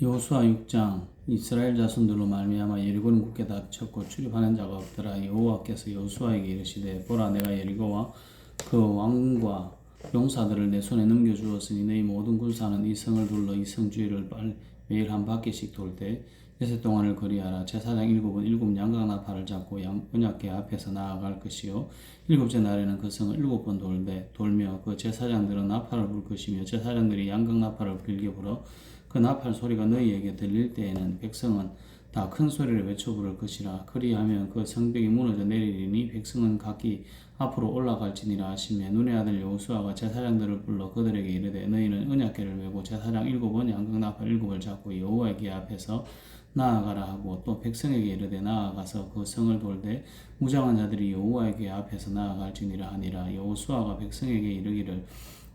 여호수아 6장. 이스라엘 자손들로 말미암아 여리고는 굳게 닫혔고 출입하는 자가 없더라. 여호와께서 여호수아에게 이르시되 보라, 내가 여리고와 그 왕과 용사들을 내 손에 넘겨주었으니 너희 모든 군사는 이 성을 둘러 이 성 주위를 매일 한 바퀴씩 돌 때 엿새 동안을 거리하라. 제사장 7은 7 양각 나팔을 잡고 언약궤 앞에서 나아갈 것이요 일곱째 날에는 그 성을 7번 돌며 그 제사장들은 나팔을 불 것이며 제사장들이 양각 나팔을 길게 불어 그 나팔 소리가 너희에게 들릴 때에는 백성은 다 큰 소리를 외쳐 부를 것이라. 그리하면 그 성벽이 무너져 내리리니 백성은 각기 앞으로 올라갈지니라 하시며, 눈의 아들 여호수아가 제사장들을 불러 그들에게 이르되 너희는 언약궤를 메고 제사장 7은 양각 나팔 7을 잡고 여호와의 궤 앞에서 나아가라 하고, 또 백성에게 이르되 나아가서 그 성을 돌되 무장한 자들이 여호와의 궤 앞에서 나아갈지니라 하니라. 여호수아가 백성에게 이르기를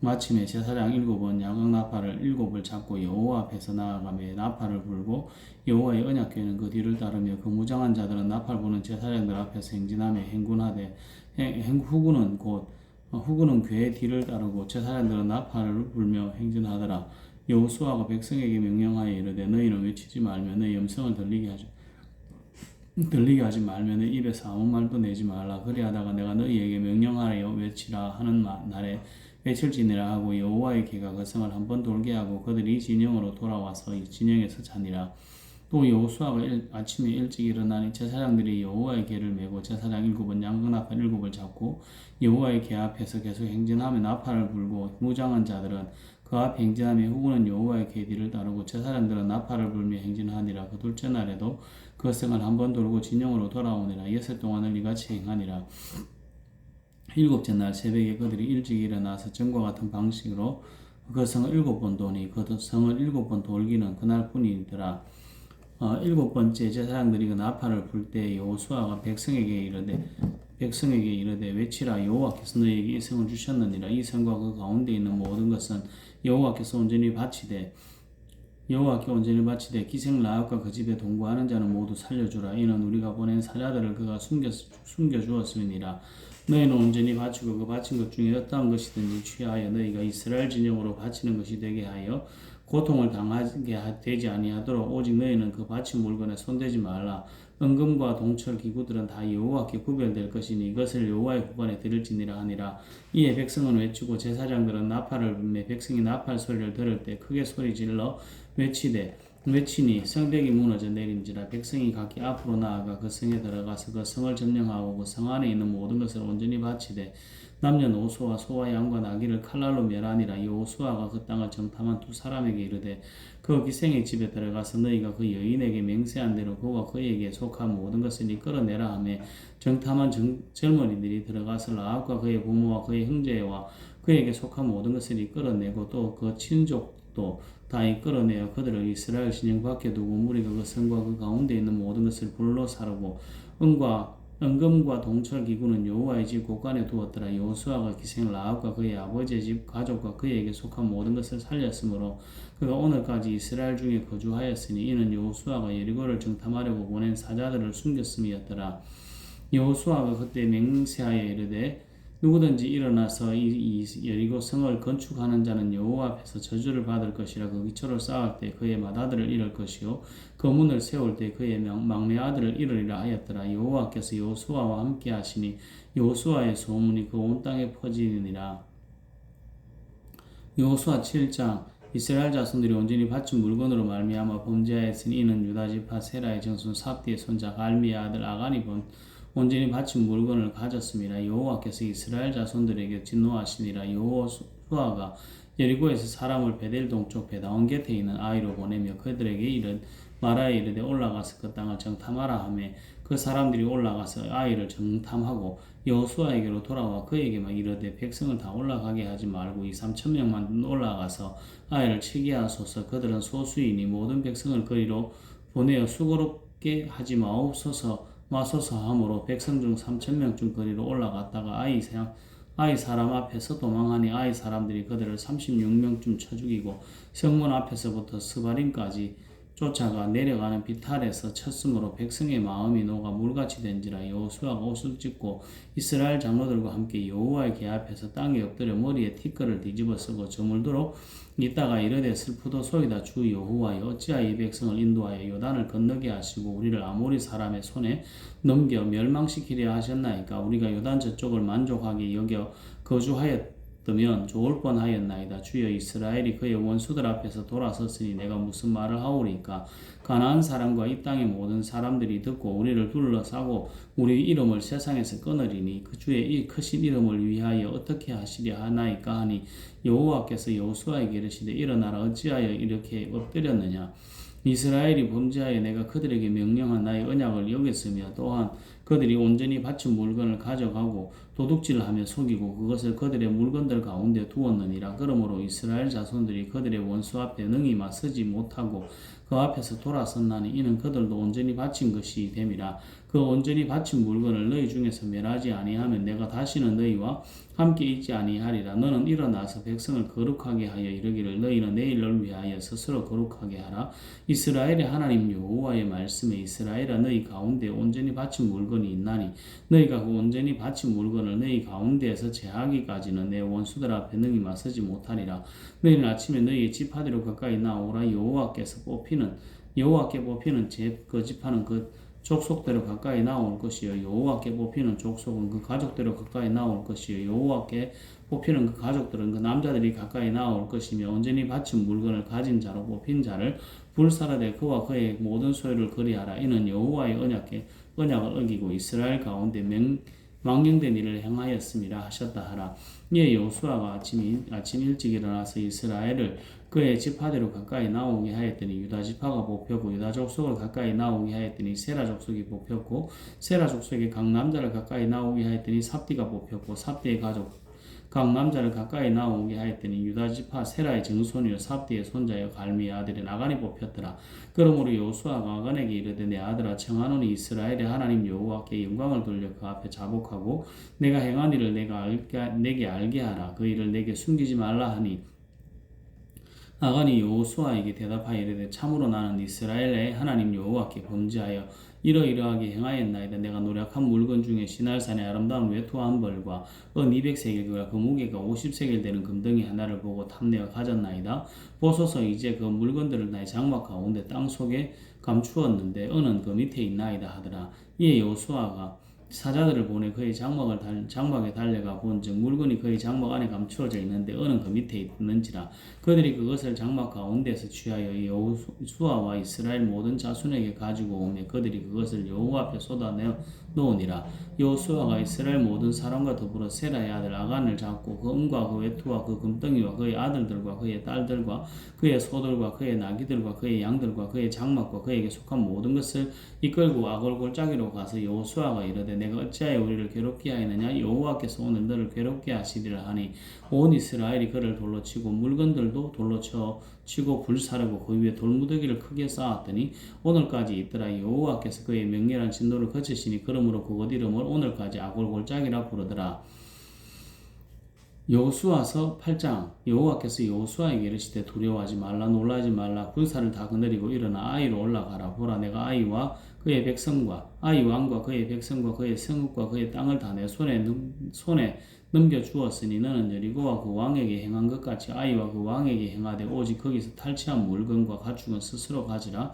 마침에 제사장 7은 양각 나팔을 7을 잡고 여호와 앞에서 나아가며 나팔을 불고 여호와의 언약궤는 그 뒤를 따르며 그 무장한 자들은 나팔 부는 제사장들 앞에서 행진하며 행군하되 후군은 궤의 뒤를 따르고 제사장들은 나팔을 불며 행진하더라. 여호수아가 백성에게 명령하여 이르되 너희는 외치지 말며 너희 음성을 들리게 하지 말며 내 입에서 아무 말도 내지 말라. 그리하다가 내가 너희에게 명령하여 외치라 하는 날에 외칠지니라 하고, 여호와의 궤가 그 성을 한번 돌게 하고 그들이 진영으로 돌아와서 이 진영에서 자니라. 또 여호수아가 아침에 일찍 일어나니 제사장들이 여호와의 궤를 메고 제사장 7은 양각 나팔 7을 잡고 여호와의 궤 앞에서 계속 행진하며 나팔을 불고, 무장한 자들은 그 앞에 행진하며 후군은 여호와의 궤 뒤를 따르고 제사장들은 나팔을 불며 행진하니라. 그 둘째 날에도 그 성을 한번 돌고 진영으로 돌아오니라. 엿새 동안을 이같이 행하니라. 일곱째 날 새벽에 그들이 일찍 일어나서 전과 같은 방식으로 그 성을 7번 도니 그 성을 7번 돌기는 그날뿐이더라. 7번째 제사장들이 그 나팔을 불 때 여호수아가 백성에게 이르되 외치라. 여호와께서 너희에게 이 성을 주셨느니라. 이 성과 그 가운데 있는 모든 것은 여호와께 온전히 바치되 기생 라합과 그 집에 동거하는 자는 모두 살려주라. 이는 우리가 보낸 사자들을 그가 숨겨주었음이니라. 너희는 온전히 바치고 그 바친 것 중에 어떠한 것이든지 취하여 너희가 이스라엘 진영으로 바치는 것이 되게 하여 고통을 당하게 되지 아니하도록 오직 너희는 그 바친 물건에 손대지 말라. 은금과 동철 기구들은 다 여호와께 구별될 것이니 이것을 여호와의 구관에 드릴지니라 하니라. 이에 백성은 외치고 제사장들은 나팔을 불매 백성이 나팔 소리를 들을 때 크게 소리질러 외치니 성벽이 무너져 내린지라. 백성이 각기 앞으로 나아가 그 성에 들어가서 그 성을 점령하고 그 성 안에 있는 모든 것을 온전히 바치되 남녀노소와 소와 양과 나귀를 칼날로 멸하니라. 여호수아가 그 땅을 정탐한 두 사람에게 이르되 그 기생의 집에 들어가서 너희가 그 여인에게 맹세한 대로 그와 그에게 속한 모든 것을 이끌어내라 하며, 정탐한 젊은이들이 들어가서 라합과 그의 부모와 그의 형제와 그에게 속한 모든 것을 이끌어내고 또 그 친족도 다 이끌어내어 그들을 이스라엘 진영 밖에 두고 무리가 그 성과 그 가운데 있는 모든 것을 불로 사르고 은금과 동철 기구는 여호와의 집 곳간에 두었더라. 여호수아가 기생 라합과 그의 아버지의 집 가족과 그에게 속한 모든 것을 살렸으므로 그가 오늘까지 이스라엘 중에 거주하였으니 이는 여호수아가 여리고를 정탐하려고 보낸 사자들을 숨겼음이었더라. 여호수아가 그때 맹세하여 이르되 누구든지 일어나서 이 여리고 성을 건축하는 자는 여호와 앞에서 저주를 받을 것이라. 그 기초를 쌓을 때 그의 맏아들을 잃을 것이요 그 문을 세울 때 그의 막내 아들을 잃으리라 하였더라. 여호와께서 여호수아와 함께 하시니 여호수아의 소문이 그 온 땅에 퍼지니라. 여호수아 7장. 이스라엘 자손들이 온전히 바친 물건으로 말미암아 범죄하였으니 이는 유다 지파 세라의 정손 삽디의 손자 갈미의 아들 아간이 온전히 바친 물건을 가졌습니다. 여호와께서 이스라엘 자손들에게 진노하시니라. 여호수아가 여리고에서 사람을 베델 동쪽 베다온 곁에 있는 아이로 보내며 그들에게 말하여 이르되 올라가서 그 땅을 정탐하라 하며, 그 사람들이 올라가서 아이를 정탐하고 여호수아에게로 돌아와 그에게만 이르되 백성을 다 올라가게 하지 말고 2-3천명만 올라가서 아이를 치게 하소서. 그들은 소수이니 모든 백성을 거리로 보내어 수고롭게 하지 마소서 하므로 백성 중 3,000명 거리로 올라갔다가 아이 사람 앞에서 도망하니 아이 사람들이 그들을 36명쯤 쳐 죽이고 성문 앞에서부터 스바림까지 쫓아가 내려가는 비탈에서 쳤으므로 백성의 마음이 녹아 물같이 된지라. 여호수아가 옷을 찢고 이스라엘 장로들과 함께 여호와의 궤 앞에서 땅에 엎드려 머리에 티끌을 뒤집어 쓰고 저물도록 있다가 이르되 슬프도소이다. 주 여호와여, 어찌하여 이 백성을 인도하여 요단을 건너게 하시고 우리를 아모리 사람의 손에 넘겨 멸망시키려 하셨나이까. 우리가 요단 저쪽을 만족하게 여겨 거주하였다면 좋을 뻔하였나이다. 주여, 이스라엘이 그의 원수들 앞에서 돌아섰으니 내가 무슨 말을 하오리까. 가나안 사람과 이 땅의 모든 사람들이 듣고 우리를 둘러싸고 우리 이름을 세상에서 끊으리니 그 주의 이 크신 이름을 위하여 어떻게 하시려 하나이까 하니 여호와께서 여호수아에게 이르시되 일어나라. 어찌하여 이렇게 엎드렸느냐. 이스라엘이 범죄하여 내가 그들에게 명령한 나의 언약을 여겼으며 또한 그들이 온전히 바친 물건을 가져가고 도둑질하며 속이고 그것을 그들의 물건들 가운데 두었느니라. 그러므로 이스라엘 자손들이 그들의 원수 앞에 능히 맞서지 못하고 그 앞에서 돌아섰나니 이는 그들도 온전히 바친 것이 됨이라. 그 온전히 바친 물건을 너희 중에서 멸하지 아니하면 내가 다시는 너희와 함께 있지 아니하리라. 너는 일어나서 백성을 거룩하게 하여 이르기를 너희는 내일을 위하여 스스로 거룩하게 하라. 이스라엘의 하나님 여호와의 말씀에 이스라엘아, 너희 가운데 온전히 바친 물건이 있나니 너희가 그 온전히 바친 물건을 너희 가운데에서 제하기까지는 내 원수들 앞에 능히 맞서지 못하리라. 너희는 아침에 너희의 지파대로 가까이 나오라. 여호와께 뽑히는 그 지파는 그 족속대로 가까이 나올 것이요 여호와께 뽑히는 족속은 그 가족대로 가까이 나올 것이요 여호와께 뽑히는 그 가족들은 그 남자들이 가까이 나올 것이며 온전히 바친 물건을 가진 자로 뽑힌 자를 불사르되 그와 그의 모든 소유를 거리하라. 이는 여호와의 언약을 어기고 이스라엘 가운데 망령된 일을 행하였음이라 하셨다 하라. 이에 여호수아가 아침 일찍 일어나서 이스라엘을 그의 지파대로 가까이 나오게 하였더니 유다 지파가 뽑혔고 유다 족속을 가까이 나오게 하였더니 세라 족속이 뽑혔고 세라 족속의 각 남자를 가까이 나오게 하였더니 삽디가 뽑혔고 삽디의 가족 각 남자를 가까이 나오게 하였더니 유다 지파 세라의 증손이요 삽디의 손자여 갈미의 아들인 아간이 뽑혔더라. 그러므로 여호수아가 아간에게 이르되 내 아들아, 청하노니 이스라엘의 하나님 여호와께 영광을 돌려 그 앞에 자복하고 내가 행한 일을 내게 알게 하라. 그 일을 내게 숨기지 말라 하니 아간이 여호수아에게 대답하여 이르되 참으로 나는 이스라엘의 하나님 여호와께 범죄하여 이러이러하게 행하였나이다. 내가 노력한 물건 중에 시날산의 아름다운 외투와 한 벌과 은 200세겔과 그 무게가 50세겔 되는 금덩이 하나를 보고 탐내어 가졌나이다. 보소서, 이제 그 물건들을 나의 장막 가운데 땅 속에 감추었는데 은은 그 밑에 있나이다 하더라. 이에 여호수아가 사자들을 보내 그의 장막에 달려가 본즉 물건이 그의 장막 안에 감추어져 있는데 은은 그 밑에 있는지라. 그들이 그것을 장막 가운데서 취하여 여호수아와 이스라엘 모든 자손에게 가지고 오매 그들이 그것을 여호와 앞에 쏟아내어 놓으니라. 여호수아가 이스라엘 모든 사람과 더불어 세라의 아들 아간을 잡고 그 은과 그 외투와 그 금덩이와 그의 아들들과 그의 딸들과 그의 소들과 그의 나귀들과 그의 양들과 그의 장막과 그에게 속한 모든 것을 이끌고 아골 골짜기로 가서 여호수아가 이르되 내가 어찌하여 우리를 괴롭게 하였느냐. 여호와께서 오늘 너를 괴롭게 하시리라 하니 온 이스라엘이 그를 돌로 치고 물건들도 돌로 치고 불사르고 그 위에 돌무더기를 크게 쌓았더니 오늘까지 있더라. 여호와께서 그의 명렬한 진노를 거치시니 그러므로 그곳 이름을 오늘까지 아골 골짜기라 부르더라. 여호수아서 8장. 여호와께서 여호수아에게 이르시되 두려워하지 말라, 놀라지 말라. 군사를 다 거느리고 일어나 아이로 올라가라. 보라, 내가 아이와 그의 백성과 아이 왕과 그의 백성과 그의 성읍과 그의 땅을 다 내 손에 넘겨 주었으니 너는 여리고와 그 왕에게 행한 것 같이 아이와 그 왕에게 행하되 오직 거기서 탈취한 물건과 가축은 스스로 가지라.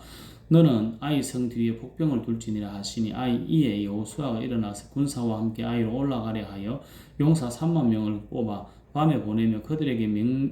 너는 아이 성 뒤에 복병을 둘지니라 하시니 이에 여호수아가 일어나서 군사와 함께 아이로 올라가려 하여 용사 3만 명을 뽑아 밤에 보내며 그들에게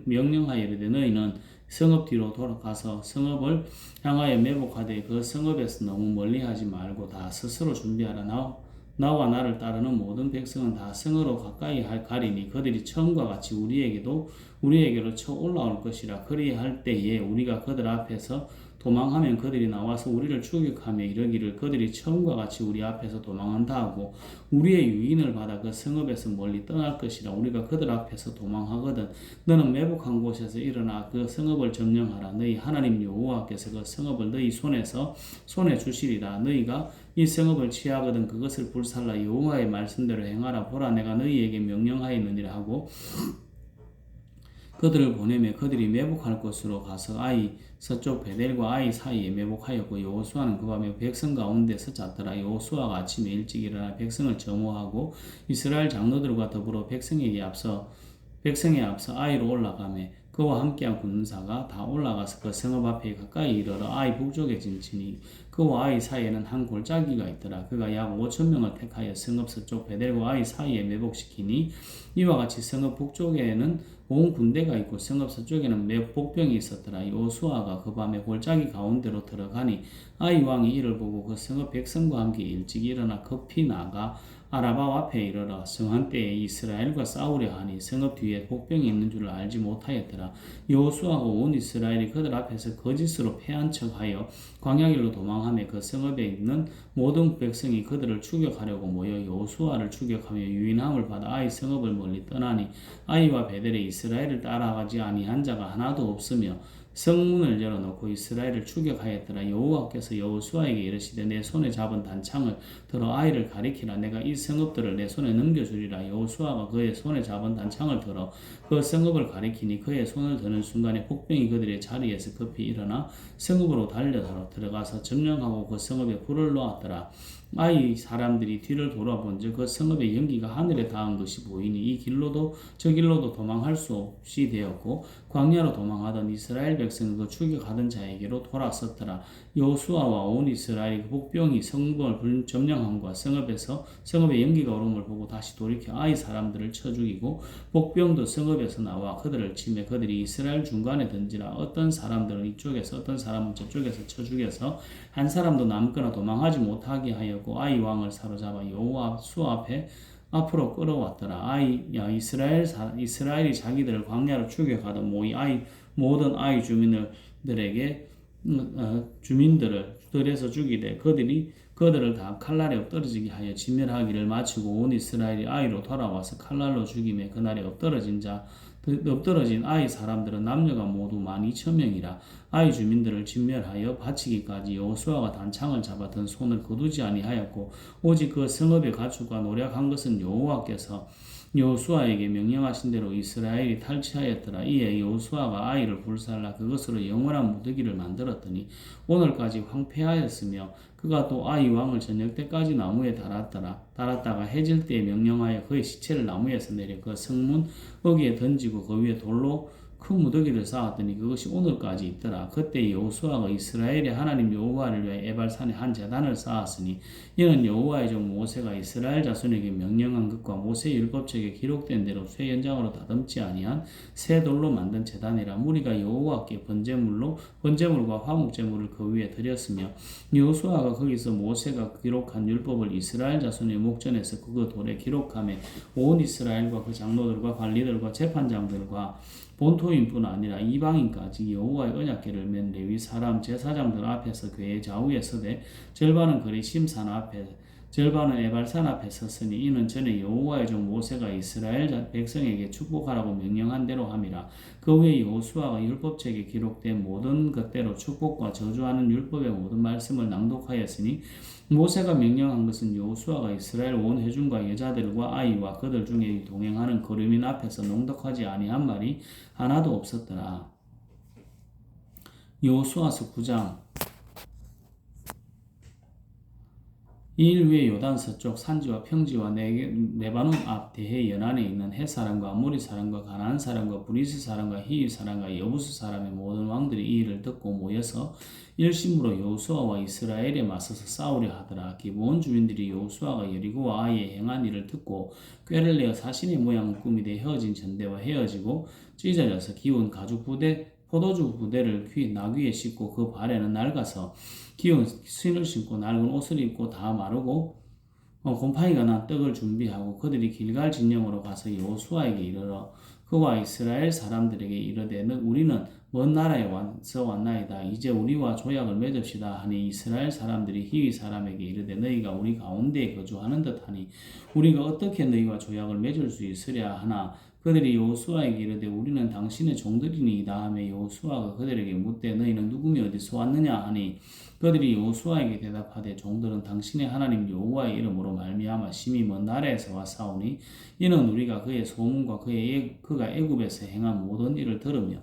명령하여 이르되 너희는 성읍 뒤로 돌아가서 성읍을 향하여 매복하되 그 성읍에서 너무 멀리하지 말고 다 스스로 준비하라. 나와 나를 따르는 모든 백성은 다 성으로 가까이 가리니 그들이 처음과 같이 우리에게로 쳐 올라올 것이라. 그리할 때에 우리가 그들 앞에서 도망하면 그들이 나와서 우리를 추격하며 이르기를 그들이 처음과 같이 우리 앞에서 도망한다 하고 우리의 유인을 받아 그 성읍에서 멀리 떠날 것이라. 우리가 그들 앞에서 도망하거든 너는 매복한 곳에서 일어나 그 성읍을 점령하라. 너희 하나님 여호와께서 그 성읍을 너희 손에 주시리라. 너희가 이 성읍을 취하거든 그것을 불살라 여호와의 말씀대로 행하라. 보라, 내가 너희에게 명령하였느니라 하고 그들을 보내며 그들이 매복할 곳으로 가서 아이 서쪽 베델과 아이 사이에 매복하였고 여호수아는 그 밤에 백성 가운데서 잤더라. 여호수아가 아침에 일찍 일어나 백성을 점호하고 이스라엘 장로들과 더불어 백성에 앞서 아이로 올라가매 그와 함께한 군사가 다 올라가서 그 성읍 앞에 가까이 이르러 아이 북쪽에 진치니 그와 아이 사이에는 한 골짜기가 있더라. 그가 약 5천 명을 택하여 성읍 서쪽 베델과 아이 사이에 매복시키니 이와 같이 성읍 북쪽에는 온 군대가 있고 성읍 서쪽에는 복병이 있었더라. 요수아가 그 밤에 골짜기 가운데로 들어가니 아이 왕이 이를 보고 그 성읍 백성과 함께 일찍 일어나 급히 나가 아라바 앞에 이르러 성한 때에 이스라엘과 싸우려 하니 성읍 뒤에 복병이 있는 줄을 알지 못하였더라. 여호수아가 온 이스라엘이 그들 앞에서 거짓으로 패한 척하여 광야길로 도망하며 그 성읍에 있는 모든 백성이 그들을 추격하려고 모여 여호수아를 추격하며 유인함을 받아 아이 성읍을 멀리 떠나니 아이와 베델에 이스라엘을 따라가지 아니한 자가 하나도 없으며 성문을 열어놓고 이스라엘을 추격하였더라. 여호와께서 여호수아에게 이르시되 내 손에 잡은 단창을 들어 아이를 가리키라. 내가 이 성읍들을 내 손에 넘겨주리라. 여호수아가 그의 손에 잡은 단창을 들어 그 성읍을 가리키니 그의 손을 드는 순간에 복병이 그들의 자리에서 급히 일어나 성읍으로 달려 들어가서 점령하고 그 성읍에 불을 놓았더라. 아이 사람들이 뒤를 돌아본즉 그 성읍의 연기가 하늘에 닿은 것이 보이니 이 길로도 저 길로도 도망할 수 없이 되었고 광야로 도망하던 이스라엘 백성은 그 추격하던 자에게로 돌아섰더라. 여호수아와 온 이스라엘이 그 복병이 성읍을 점령함과 성읍의 연기가 오름을 보고 다시 돌이켜 아이 사람들을 쳐 죽이고 복병도 성읍에서 나와 그들을 치매 그들이 이스라엘 중간에 던지라. 어떤 사람들은 이쪽에서 어떤 사람은 저쪽에서 쳐 죽여서 한 사람도 남거나 도망하지 못하게 하였고 아이 왕을 사로잡아 여호수아 앞에 앞으로 끌어왔더라. 이스라엘이 자기들을 광야로 추격하던 모든 아이 주민들을 들에서 죽이되 그들을 다 칼날에 엎드러지게 하여 진멸하기를 마치고 온 이스라엘이 아이로 돌아와서 칼날로 죽임에 그날에 엎드러진 아이 사람들은 남녀가 모두 12,000명이라. 아이 주민들을 진멸하여 바치기까지 여호수아가 단창을 잡았던 손을 거두지 아니하였고 오직 그 성읍의 가축과 노력한 것은 여호와께서 여호수아에게 명령하신 대로 이스라엘이 탈취하였더라. 이에 여호수아가 아이를 불살라 그것으로 영원한 무더기를 만들었더니 오늘까지 황폐하였으며 그가 또 아이 왕을 저녁 때까지 나무에 달았다가 해질 때에 명령하여 그의 시체를 나무에서 내려 그 성문 어귀에 던지고 그 위에 돌로 큰 무더기를 쌓았더니 그것이 오늘까지 있더라. 그때 여호수아가 이스라엘의 하나님 여호와를 위하여 에발산에 한 제단을 쌓았으니 이는 여호와의 종 모세가 이스라엘 자손에게 명령한 것과 모세 율법책에 기록된 대로 쇠 연장으로 다듬지 아니한 새 돌로 만든 제단이라. 무리가 여호와께 번제물과 화목제물을 그 위에 드렸으며 여호수아가 거기서 모세가 기록한 율법을 이스라엘 자손의 목전에서 그 돌에 기록하며 온 이스라엘과 그 장로들과 관리들과 재판장들과 본토인뿐 아니라 이방인까지 여호와의 언약궤를 맨 레위 사람 제사장들 앞에서 궤의 좌우에 서되 절반은 그리심산 앞에 절반은 에발산 앞에 섰으니 이는 전에 여호와의 종 모세가 이스라엘 백성에게 축복하라고 명령한 대로 함이라. 그 후에 여호수아가 율법책에 기록된 모든 것대로 축복과 저주하는 율법의 모든 말씀을 낭독하였으니 모세가 명령한 것은 여호수아가 이스라엘 온 회중과 여자들과 아이와 그들 중에 동행하는 거류민 앞에서 농독하지 아니한 말이 하나도 없었더라. 여호수아서 9장. 이일 후에 요단 서쪽 산지와 평지와 레바논 앞 대해 연안에 있는 헷 사람과 아모리 사람과 가나안 사람과 브리스 사람과 히위 사람과 여부스 사람의 모든 왕들이 이 일을 듣고 모여서 일심으로 여호수아와 이스라엘에 맞서서 싸우려 하더라. 기브온 주민들이 여호수아가 여리고와 아이의 행한 일을 듣고 꾀를 내어 사신의 모양을 꾸미되 헤어진 전대와 헤어지고 찢어져서 기운 가죽 부대 포도주 부대를 나귀에 싣고 그 발에는 낡아서 기운 신을 신고 낡은 옷을 입고 다 마르고 곰팡이가 난 떡을 준비하고 그들이 길갈 진영으로 가서 여호수아에게 이르러 그와 이스라엘 사람들에게 이르되 우리는 먼 나라에 왔나이다. 이제 우리와 조약을 맺읍시다 하니 이스라엘 사람들이 히위 사람에게 이르되 너희가 우리 가운데에 거주하는 듯하니 우리가 어떻게 너희와 조약을 맺을 수 있으랴 하나 그들이 여호수아에게 이르되 우리는 당신의 종들이니이다 하며 여호수아가 그들에게 묻되 너희는 누구며 어디서 왔느냐 하니 그들이 여호수아에게 대답하되 종들은 당신의 하나님 여호와의 이름으로 말미암아 심히 먼 나라에서 왔사오니 이는 우리가 그의 소문과 그가 애굽에서 행한 모든 일을 들으며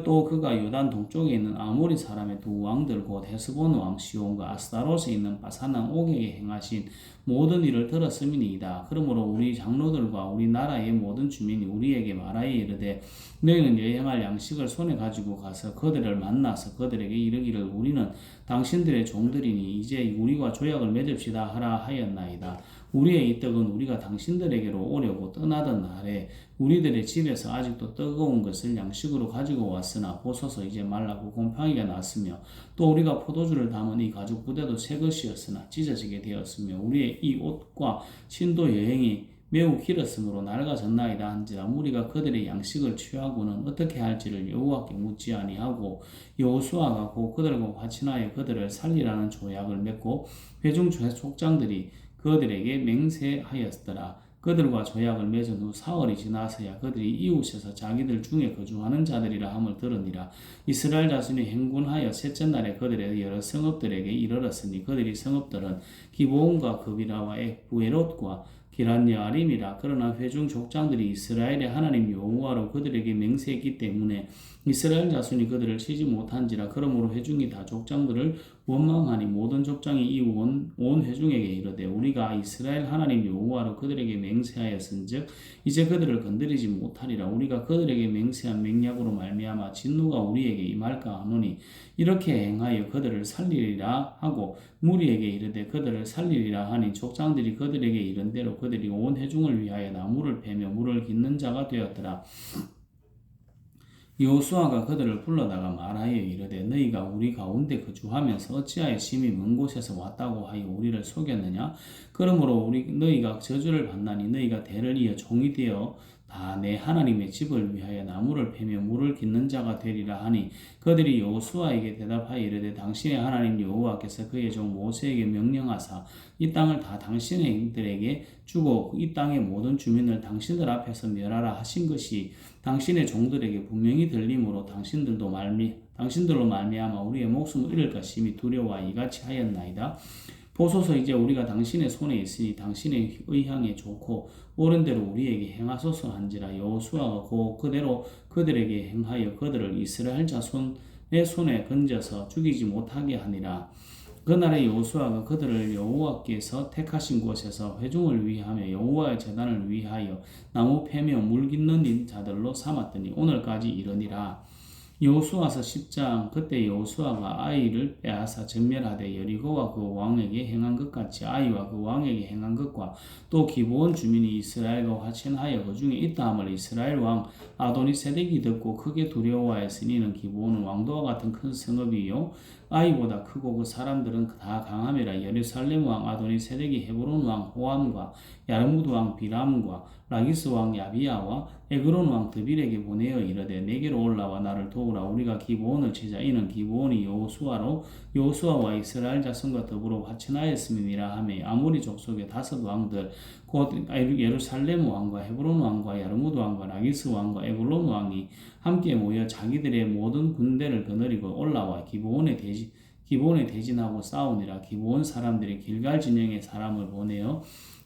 또 그가 요단 동쪽에 있는 아모리 사람의 두 왕들 곧 헤스본 왕 시온과 아스타롯에 있는 바산 왕 옥에게 행하신 모든 일을 들었음이니이다. 그러므로 우리 장로들과 우리 나라의 모든 주민이 우리에게 말하여 이르되 너희는 여행할 양식을 손에 가지고 가서 그들을 만나서 그들에게 이르기를 우리는 당신들의 종들이니 이제 우리와 조약을 맺읍시다 하라 하였나이다. 우리의 이 떡은 우리가 당신들에게로 오려고 떠나던 날에 우리들의 집에서 아직도 뜨거운 것을 양식으로 가지고 왔으나 보소서 이제 말라고 곰팡이가 났으며 또 우리가 포도주를 담은 이 가죽 부대도 새 것이었으나 찢어지게 되었으며 우리의 이 옷과 신도 여행이 매우 길었으므로 낡아졌나이다 한지라 무리가 그들의 양식을 취하고는 어떻게 할지를 여호와께 묻지 아니하고 여호수아가 곧 그들과 화친하여 그들을 살리라는 조약을 맺고 회중 족장들이 그들에게 맹세하였더라. 그들과 조약을 맺은 후 사흘이 지나서야 그들이 이웃에서 자기들 중에 거주하는 자들이라 함을 들으니라. 이스라엘 자손이 행군하여 셋째 날에 그들의 여러 성읍들에게 이르렀으니 그들이 성읍들은 기브온과 그비라와 부에롯과 기란여아림이라. 그러나 회중 족장들이 이스라엘의 하나님 여호와로 그들에게 맹세했기 때문에 이스라엘 자손이 그들을 치지 못한지라. 그러므로 회중이 다 족장들을 원망하니 모든 족장이 이 온 회중에게 이르되 우리가 이스라엘 하나님 여호와로 그들에게 맹세하였은즉 이제 그들을 건드리지 못하리라. 우리가 그들에게 맹세한 맹약으로 말미암아 진노가 우리에게 임할까 하노니 이렇게 행하여 그들을 살리리라 하고 무리에게 이르되 그들을 살리리라 하니 족장들이 그들에게 이른 대로 그들이 온 회중을 위하여 나무를 베며 물을 깃는 자가 되었더라. 여호수아가 그들을 불러다가 말하여 이르되 너희가 우리 가운데 거주하면서 어찌하여 심히 먼 곳에서 왔다고 하여 우리를 속였느냐? 그러므로 너희가 저주를 받나니 너희가 대를 이어 종이 되어 다 내 하나님의 집을 위하여 나무를 패며 물을 깃는 자가 되리라 하니 그들이 여호수아에게 대답하여 이르되 당신의 하나님 여호와께서 그의 종 모세에게 명령하사 이 땅을 다 당신들에게 주고 이 땅의 모든 주민을 당신들 앞에서 멸하라 하신 것이 당신의 종들에게 분명히 들림으로 당신들로 말미암아 우리의 목숨을 잃을 것임이 두려워 이같이 하였나이다. 보소서 이제 우리가 당신의 손에 있으니 당신의 의향에 좋고 옳은 대로 우리에게 행하소서 한지라. 여호수아가 그대로 그들에게 행하여 그들을 이스라엘 자손의 손에 건져서 죽이지 못하게 하니라. 그날에 여호수아가 그들을 여호와께서 택하신 곳에서 회중을 위하며 여호와의 제단을 위하여 나무 패며 물 깃는 자들로 삼았더니 오늘까지 이르니라. 여호수아서 10장. 그때 여호수아가 아이를 빼앗아 전멸하되 여리고와 그 왕에게 행한 것 같이 아이와 그 왕에게 행한 것과 또 기브온 주민이 이스라엘과 화친하여 그 중에 있다함을 이스라엘 왕 아도니세덱이 듣고 크게 두려워하였으니 이는 기브온은 왕도와 같은 큰 성읍이요 아이보다 크고 그 사람들은 다 강함이라. 예루살렘 왕 아도니세덱이 헤브론 왕 호암과 야르무드 왕 비람과 라기스 왕 야비야와 에그론 왕 드빌에게 보내어 이르되 내게로 올라와 나를 도우라. 우리가 기브온을 치자. 이는 기브온이 여호수아와 이스라엘 자손과 더불어 화친하였음이니라 하며 아모리 족속의 5 왕들 곧 예루살렘 왕과 헤브론 왕과 야르무드 왕과 라기스 왕과 에글론 왕이 함께 모여 자기들의 모든 군대를 거느리고 올라와 기브온에 대진하고 싸우니라. 기브온 사람들이 길갈 진영에 사람을 보내어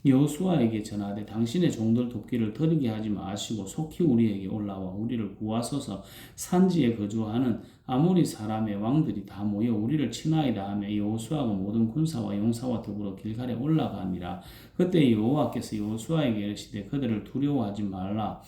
여호수아에게 전하되 당신의 종들 돕기를 더디게 하지 마시고 속히 우리에게 올라와 우리를 구하소서. 산지에 거주하는 아모리 사람의 왕들이 다 모여 우리를 치나이다 하며 여호수아가 모든 군사와 용사와 더불어 길갈에 올라가니라. 그때 여호와께서 여호수아에게 이르시되 그들을 두려워하지 말라.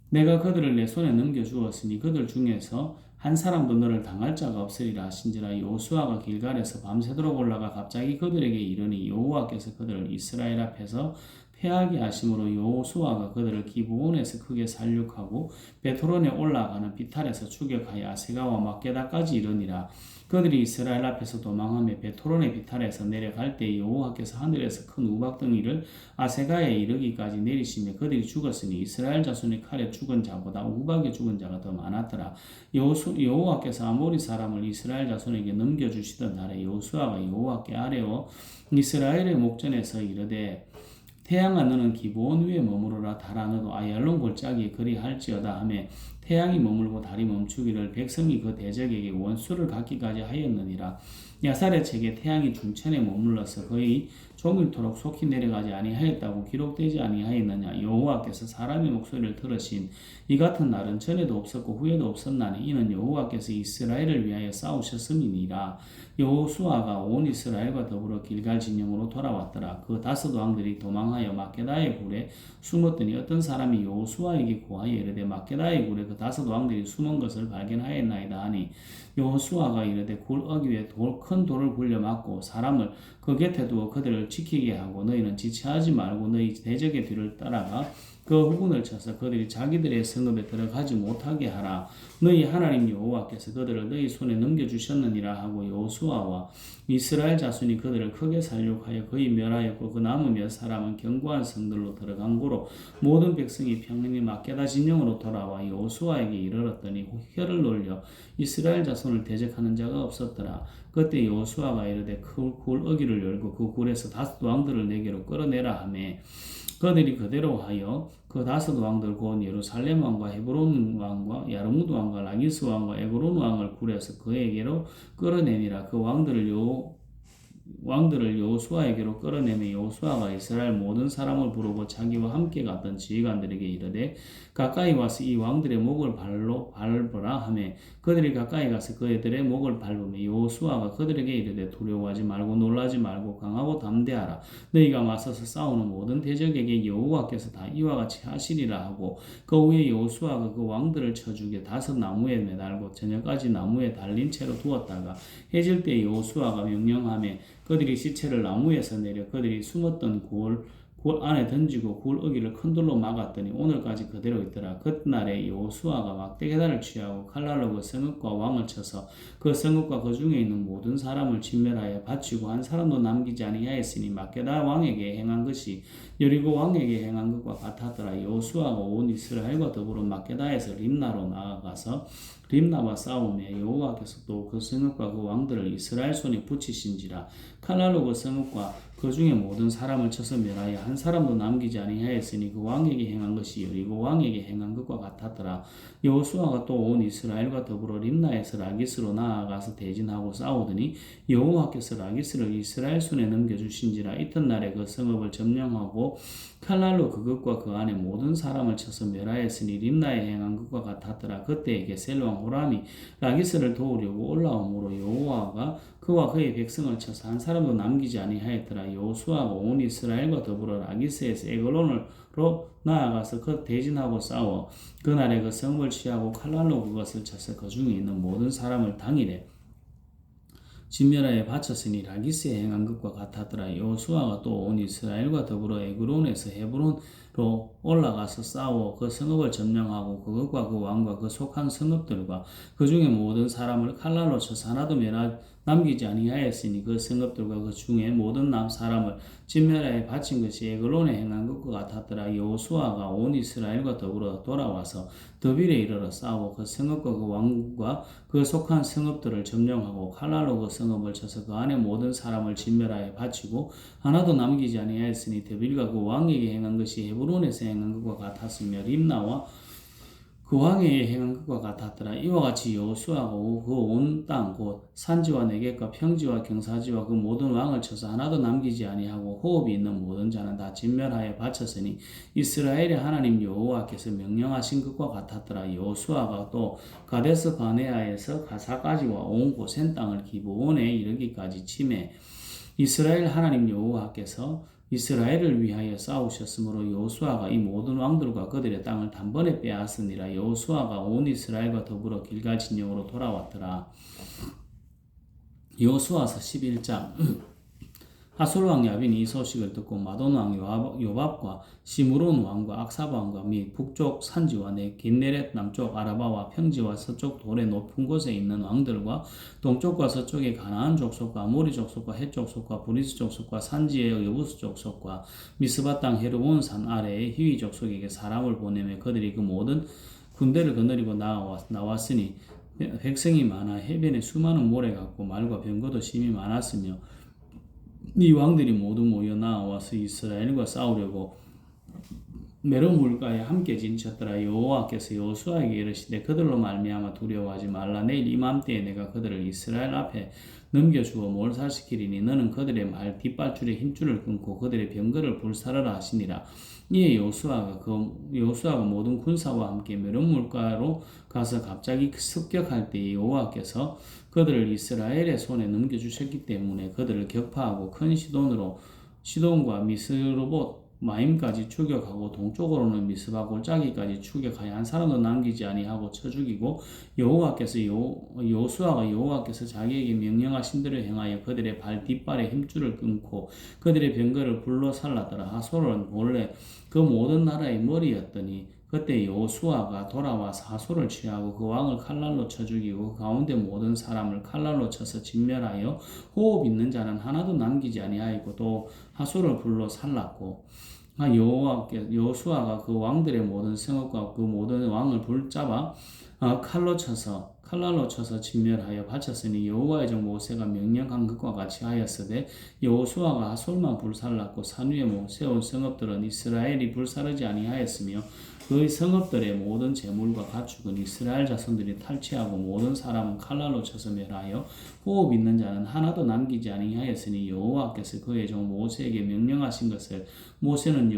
내가 그들을 내 손에 넘겨주었으니 그들 중에서 한 사람도 너를 당할 자가 없으리라 하신지라. 여호수아가 길갈에서 밤새도록 올라가 갑자기 그들에게 이르니 여호와께서 그들을 이스라엘 앞에서 패하게 하심으로 여호수아가 그들을 기브온에서 크게 살육하고 베토론에 올라가는 비탈에서 추격하여 아세가와 막게다까지 이르니라. 그들이 이스라엘 앞에서 도망하며 베토론의 비탈에서 내려갈 때 여호와께서 하늘에서 큰 우박덩이를 아세가에 이르기까지 내리시며 그들이 죽었으니 이스라엘 자손의 칼에 죽은 자보다 우박에 죽은 자가 더 많았더라. 여호와께서 아모리 사람을 이스라엘 자손에게 넘겨주시던 날에 여호수아가 여호와께 아뢰어 이스라엘의 목전에서 이르되 태양아 너는 기브온 위에 머무르라. 달아 너도 아얄론 골짜기에 그리할지어다 하며 태양이 머물고 달이 멈추기를 백성이 그 대적에게 원수를 갖기까지 하였느니라. 야살의 책에 태양이 중천에 머물러서 거의 종일토록 속히 내려가지 아니하였다고 기록되지 아니하였느냐. 여호와께서 사람의 목소리를 들으신 이 같은 날은 전에도 없었고 후에도 없었나니 이는 여호와께서 이스라엘을 위하여 싸우셨음이니라. 여호수아가 온 이스라엘과 더불어 길갈 진영으로 돌아왔더라. 그 다섯 왕들이 도망하여 막게다의 굴에 숨었더니 어떤 사람이 여호수아에게 고하여 이르되 막게다의 굴에 그 다섯 왕들이 숨은 것을 발견하였나이다 하니 여호수아가 이르되 굴 어귀에 큰 돌을 굴려 막고 사람을 그 곁에 두어 그들을 지키게 하고 너희는 지체하지 말고 너희 대적의 뒤를 따라가 그 후군을 쳐서 그들이 자기들의 성읍에 들어가지 못하게 하라. 너희 하나님 여호와께서 그들을 너희 손에 넘겨주셨느니라 하고 여호수아와 이스라엘 자손이 그들을 크게 살육하여 거의 멸하였고 그 남은 몇 사람은 견고한 성들로 들어간 고로 모든 백성이 평안히 막게다 진영으로 돌아와 여호수아에게 이르렀더니 혀를 놀려 이스라엘 자손을 대적하는 자가 없었더라. 그때 여호수아가 이르되 그 굴 어기를 열고 그 굴에서 다섯 왕들을 내게로 끌어내라 하며 그들이 그대로 하여 그 다섯 왕들 곧 예루살렘 왕과 헤브론 왕과 야르무드 왕과 라기스 왕과 에그론 왕을 굴에서 그에게로 끌어내니라. 그 왕들을 여호수아에게로 끌어내며 여호수아가 이스라엘 모든 사람을 부르고 자기와 함께 갔던 지휘관들에게 이르되 가까이 와서 이 왕들의 목을 발로 밟으라 하며 그들이 가까이 가서 그들의 목을 밟으며 여호수아가 그들에게 이르되 두려워하지 말고 놀라지 말고 강하고 담대하라. 너희가 맞서서 싸우는 모든 대적에게 여호와께서 다 이와 같이 하시리라 하고 그 후에 여호수아가 그 왕들을 쳐 죽여 다섯 나무에 매달고 저녁까지 나무에 달린 채로 두었다가 해질 때 여호수아가 명령하며 그들이 시체를 나무에서 내려 그들이 숨었던 굴 안에 던지고 굴 어기를 큰 돌로 막았더니 오늘까지 그대로 있더라. 그날에 여호수아가 막대기단을 취하고 칼날로 그 성읍과 왕을 쳐서 그 성읍과 그 중에 있는 모든 사람을 진멸하여 바치고 한 사람도 남기지 아니하였으니 막게다 왕에게 행한 것이 여리고 왕에게 행한 것과 같았더라. 여호수아가 온 이스라엘과 더불어 막게다에서 림나로 나아가서 림나와 싸우며 여호와께서 또 그 성읍과 그 왕들을 이스라엘 손에 붙이신지라. 칼날로 그 성읍과 그 중에 모든 사람을 쳐서 멸하여 한 사람도 남기지 아니하였으니 그 왕에게 행한 것이 여리고 왕에게 행한 것과 같았더라. 여호수아가 또 온 이스라엘과 더불어 림나에서 라기스로 나아가서 대진하고 싸우더니 여호와께서 라기스를 이스라엘 손에 넘겨주신지라. 이튿날에 그 성읍을 점령하고 칼날로 그것과 그 안에 모든 사람을 쳐서 멸하였으니 림나에 행한 것과 같았더라. 그때 게셀 왕 호람이 라기스를 도우려고 올라오므로 여호와가 그와 그의 백성을 쳐서 한 사람도 남기지 아니하였더라. 여호수아가 온 이스라엘과 더불어 라기스에서 에글론으로 나아가서 그 대진하고 싸워 그날에 그 성을 취하고 칼날로 그것을 쳐서 그 중에 있는 모든 사람을 당일에 진멸하여 바쳤으니 라기스에 행한 것과 같았더라. 여호수아가 또 온 이스라엘과 더불어 에그론에서 헤브론으로 올라가서 싸워 그 성읍을 점령하고 그것과 그 왕과 그 속한 성읍들과 그 중에 모든 사람을 칼날로 쳐서 하나도 남기지 아니하였으니 그 성읍들과 그 중에 모든 사람을 진멸하여 바친 것이 에글론에 행한 것과 같았더라. 여호수아가 온 이스라엘과 더불어 돌아와서 더빌에 이르러 싸워 그 성읍과 그 왕과 그 속한 성읍들을 점령하고 칼날로 그 성읍을 쳐서 그 안에 모든 사람을 진멸하여 바치고 하나도 남기지 아니하였으니 더빌과 그 왕에게 행한 것이 헤브론에서 행한 것과 같았으며 림나와 그 왕에게 행한 것과 같았더라. 이와 같이 여호수아가 그 온 땅 곧 산지와 내겝과 평지와 경사지와 그 모든 왕을 쳐서 하나도 남기지 아니하고 호흡이 있는 모든 자는 다 진멸하여 바쳤으니 이스라엘의 하나님 여호와께서 명령하신 것과 같았더라. 여호수아가 또 가데스 바네아에서 가사까지와 온 고센 땅을 기브온에 이르기까지 치매 이스라엘 하나님 여호와께서 이스라엘을 위하여 싸우셨으므로 여호수아가 이 모든 왕들과 그들의 땅을 단번에 빼앗으니라. 여호수아가 온 이스라엘과 더불어 길갈 진영으로 돌아왔더라. 여호수아서 11장 하솔 왕 야빈이 이 소식을 듣고 마돈 왕 요밥과 시므론 왕과 악사바 왕과 및 북쪽 산지와 긴네렛 남쪽 아라바와 평지와 서쪽 돌의 높은 곳에 있는 왕들과 동쪽과 서쪽의 가나안 족속과 아모리 족속과 헷 족속과 브리스 족속과 산지의 여부스 족속과 미스바 땅 헤르몬 산 아래의 히위 족속에게 사람을 보내며 그들이 그 모든 군대를 거느리고 나왔으니 백성이 많아 해변에 수많은 모래 같고 말과 병거도 심히 많았으며 이 왕들이 모두 모여 나와서 이스라엘과 싸우려고 메론 물가에 함께 진쳤더라. 여호와께서 여호수아에게 이르시되 그들로 말미암아 두려워하지 말라. 내일 이맘때에 내가 그들을 이스라엘 앞에 넘겨주어 몰살시키리니 너는 그들의 말 뒷발줄에 힘줄을 끊고 그들의 병거를 불사르라 하시니라. 이에 여호수아가 모든 군사와 함께 메론 물가로 가서 갑자기 습격할 때에 여호와께서 그들을 이스라엘의 손에 넘겨주셨기 때문에 그들을 격파하고 큰 시돈과 미스로봇 마임까지 추격하고 동쪽으로는 미스바 골짜기까지 추격하여 한 사람도 남기지 아니하고 쳐 죽이고 여호수아가 여호와께서 자기에게 명령하신 대로 행하여 그들의 발 뒷발에 힘줄을 끊고 그들의 병거를 불러 살랐더라. 하솔은 본래 그 모든 나라의 머리였더니 그때 여호수아가 돌아와서 하솔을 취하고 그 왕을 칼날로 쳐 죽이고 그 가운데 모든 사람을 칼날로 쳐서 진멸하여 호흡 있는 자는 하나도 남기지 아니하였고 또 하솔을 불러 살랐고 여호수아가 그 왕들의 모든 성읍과 그 모든 왕을 붙잡아 칼날로 쳐서 진멸하여 바쳤으니 여호와의 종 모세가 명령한 것과 같이 하였으되 여호수아가 하솔만 불살랐고 산 위에 세운 성읍들은 이스라엘이 불사르지 아니하였으며 그 성읍들의 모든 재물과 가축은 이스라엘 자손들이 탈취하고 모든 사람은 칼날로 쳐서 멸하여 호흡 있는 자는 하나도 남기지 아니하였으니 여호와께서 그의 종 모세에게 명령하신 것을 모세는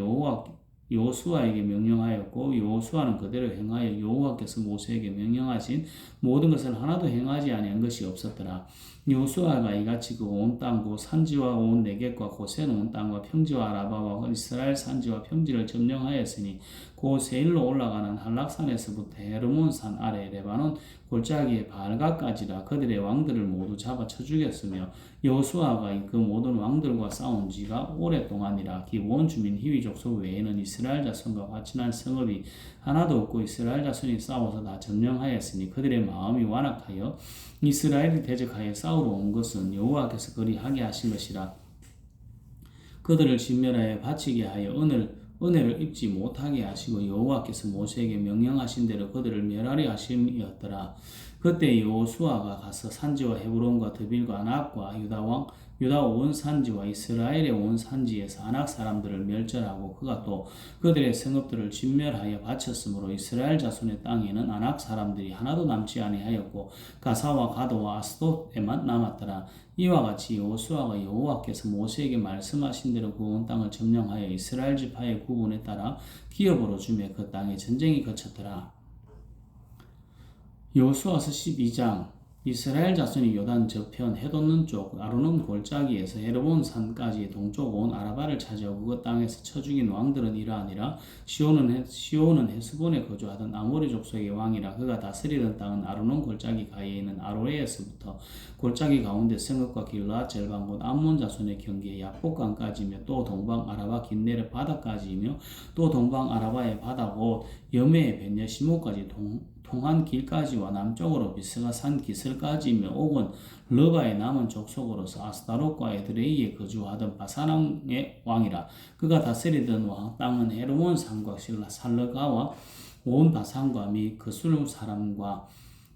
여호수아에게 명령하였고 여호수아는 그대로 행하여 여호와께서 모세에게 명령하신 모든 것을 하나도 행하지 아니한 것이 없었더라. 여호수아가 이같이 그 온 땅 곧 산지와 온 네겝과 고센 온 땅과 평지와 아라바와 이스라엘 산지와 평지를 점령하였으니 그 세일로 올라가는 한락산에서부터 헤르몬산 아래 레바논 골짜기의 바알가까지라. 그들의 왕들을 모두 잡아 쳐 죽였으며 여호수아가 그 모든 왕들과 싸운 지가 오랫동안이라. 기브온 주민 히위 족속 외에는 이스라엘 자손과 화친한 성읍이 하나도 없고 이스라엘 자손이 싸워서 다 점령하였으니 그들의 마음이 완악하여 이스라엘이 대적하여 싸우러 온 것은 여호와께서 그리하게 하신 것이라. 그들을 진멸하여 바치게 하여 은혜를 입지 못하게 하시고 여호와께서 모세에게 명령하신 대로 그들을 멸하려 하심이었더라. 그때 여호수아가 가서 산지와 헤브론과 드빌과 아낙과 유다 온 산지와 이스라엘의 온 산지에서 아낙 사람들을 멸절하고 그가 또 그들의 성읍들을 진멸하여 바쳤으므로 이스라엘 자손의 땅에는 아낙 사람들이 하나도 남지 아니하였고 가사와 가도와 아스돗에만 남았더라. 이와 같이 여호수아가 여호와께서 모세에게 말씀하신 대로 그 온 땅을 점령하여 이스라엘 지파의 구분에 따라 기업으로 주며 그 땅에 전쟁이 그쳤더라. 여호수아서 12장. 이스라엘 자손이 요단 저편 해돋는 쪽 아르논 골짜기에서 헤르몬 산까지 동쪽 온 아라바를 차지하고 그 땅에서 쳐 죽인 왕들은 이러하니라. 시온은 헤스본에 거주하던 아모리 족속의 왕이라. 그가 다스리던 땅은 아르논 골짜기 가에 있는 아로에에서부터 골짜기 가운데 성읍과 길르앗 절반 곧 암몬 자손의 경계에 야복강까지이며 또 동방 아라바 긴네르 바다까지이며 또 동방 아라바의 바다 곧 여메의 벤야시모까지 통한 길까지와 남쪽으로 비스가 산 기슬까지이며 옥은 러바의 남은 족속으로서 아스타롯과 에드레이에 거주하던 바사랑의 왕이라. 그가 다스리던 땅은 헤르몬 산과 살르가와 온 바산과 미 그술 사람과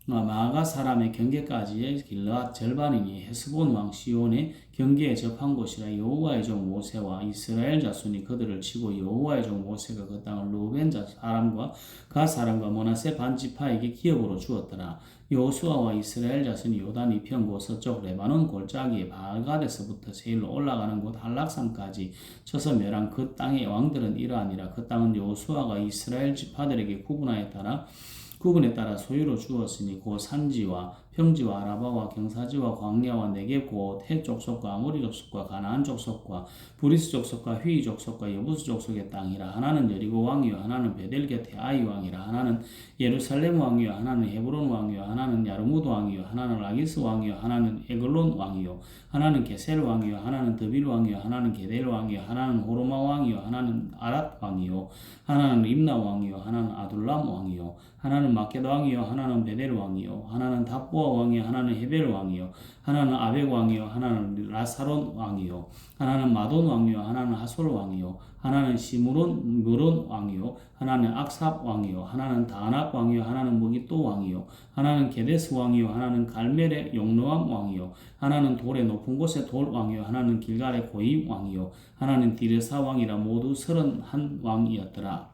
마가 사람의 경계까지의 길르앗 절반이니 헤스본 왕 시온의 경계에 접한 곳이라. 여호와의 종 모세와 이스라엘 자손이 그들을 치고 여호와의 종 모세가 그 땅을 루벤 사람과 갓 사람과 므낫세 반 지파에게 기업으로 주었더라. 여호수아와 이스라엘 자손이 요단 이편 서쪽 레바논 골짜기의 바알갓에서부터 세일로 올라가는 곳 한락산까지 쳐서 멸한 그 땅의 왕들은 이러하니라. 그 땅은 여호수아가 이스라엘 지파들에게 구분에 따라 소유로 주었으니 그 산지와 평지와 아라바와 경사지와 광야와 네겝 곧 헷 족속과 아모리 족속과 가나안 족속과 브리스 족속과 휘 족속과 여부스 족속의 땅이라. 하나는 여리고 왕이요 하나는 베델 곁에 아이 왕이라. 하나는 예루살렘 왕이요 하나는 헤브론 왕이요 하나는 야르무드 왕이요 하나는 라기스 왕이요 하나는 에글론 왕이요 하나는 게셀 왕이요 하나는 드빌 왕이요 하나는 게델 왕이요 하나는 호르마 왕이요 하나는 아랏 왕이요 하나는 림나 왕이요 하나는 아둘람 왕이요 하나는 마켓 왕이요 하나는 베델 왕이요 하나는 답보아 왕이요 하나는 헤벨 왕이요 하나는 아벡 왕이요 하나는 라사론 왕이요 하나는 마돈 왕이요 하나는 하솔 왕이요 하나는 시므론 므론 왕이요 하나는 악삽 왕이요 하나는 다낙 왕이요 하나는 무기또 왕이요 하나는 게데스 왕이요 하나는 갈멜의 용노암 왕이요 하나는 돌의 높은 곳의 돌 왕이요 하나는 길갈의 고임 왕이요 하나는 디르사 왕이라 모두 31 왕이었더라.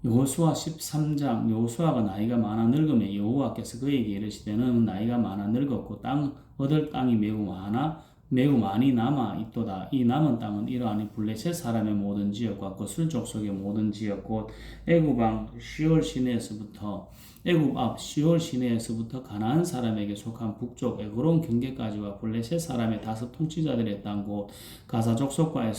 여호수아 13장. 여호수아가 나이가 많아 늙음에 여호와께서 그에게 이르시되 너는 나이가 많아 늙었고 얻을 땅이 매우 많이 남아 있도다. 이 남은 땅은 이러하니 블레셋 사람의 모든 지역과 거술 족속의 모든 지역 곧 애굽 앞 시올 시내에서부터 가나안 사람에게 속한 북쪽 에그론 경계까지와 블레셋 사람의 5 통치자들의 땅 곧 가사 족속과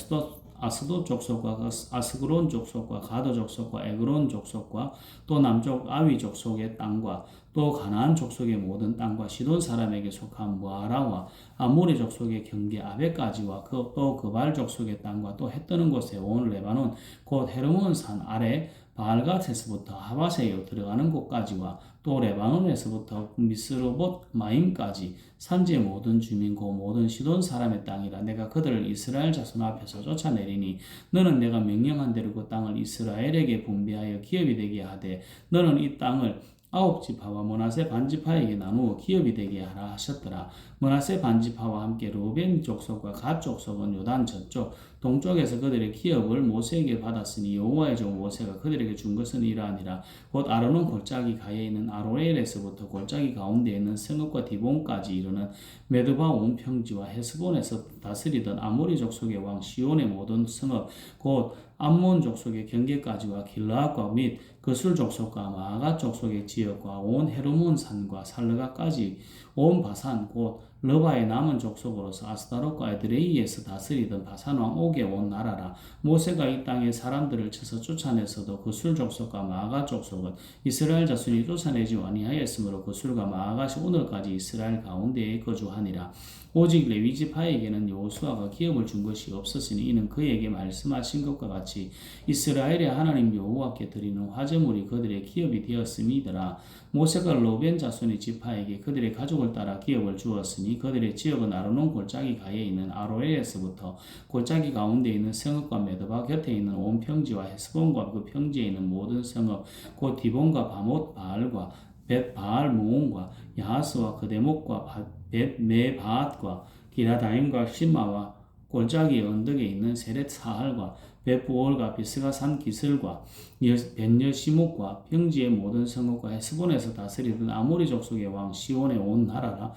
아스도 족속과 아스그론 족속과 가드 족속과 에그론 족속과 또 남쪽 아위 족속의 땅과 또 가나안 족속의 모든 땅과 시돈 사람에게 속한 무아라와 아모리 족속의 경계 아베까지와 또 그발 족속의 땅과 또 해 뜨는 곳에 온 레바논 곧 헤르몬 산 아래 바알갓에서부터 하바세에 들어가는 곳까지와 또 레바논에서부터 미스로봇 마임까지 산지의 모든 주민 곧 모든 시돈 사람의 땅이라. 내가 그들을 이스라엘 자손 앞에서 쫓아내리니 너는 내가 명령한 대로 그 땅을 이스라엘에게 분배하여 기업이 되게 하되 너는 이 땅을 9지파와 므낫세 반지파에게 나누어 기업이 되게 하라 하셨더라. 므낫세 반지파와 함께 루벤 족속과 갓 족속은 요단 저쪽 동쪽에서 그들의 기업을 모세에게 받았으니 여호와의 종 모세가 그들에게 준 것은 이러하니라. 곧 아르논 골짜기 가에 있는 아로엘에서부터 골짜기 가운데에 있는 성읍과 디본까지 이르는 메드바 온 평지와 헤스본에서 다스리던 아모리 족속의 왕 시온의 모든 성읍 곧 암몬 족속의 경계까지와 길라앗과 및 그술 족속과 마아가 족속의 지역과 온 헤르몬 산과 살르가까지 온 바산 곧 러바의 남은 족속으로서 아스타롯과 에드레이에서 다스리던 바산 왕 옥의 온 나라라. 모세가 이 땅에 사람들을 쳐서 쫓아내서도 그술 족속과 마아가 족속은 이스라엘 자손이 쫓아내지 아니하였으므로 그술과 마아가시 오늘까지 이스라엘 가운데에 거주하니라. 오직 레위지파에게는 여호수아가 기업을 준 것이 없었으니 이는 그에게 말씀하신 것과 같이 이스라엘의 하나님 여호와께 드리는 화제물이 그들의 기업이 되었음이더라. 모세가 로벤 자손의 지파에게 그들의 가족을 따라 기업을 주었으니 그들의 지역은 아르논 골짜기 가에 있는 아로엘에서부터 골짜기 가운데 있는 성읍과 메드바 곁에 있는 온 평지와 헤스본과 그 평지에 있는 모든 성읍 곧 디본과 바못 바알과 벳 바알 모온과 야하스와 그대목과 벳 메바앗과 기라다임과 시마와 골짜기 언덕에 있는 세렛 사할과 벳부올과 비스가 산 기슬과 벳여시목과 평지의 모든 성읍과 헤스본에서 다스리던 아모리 족속의 왕 시온의 온 나라라.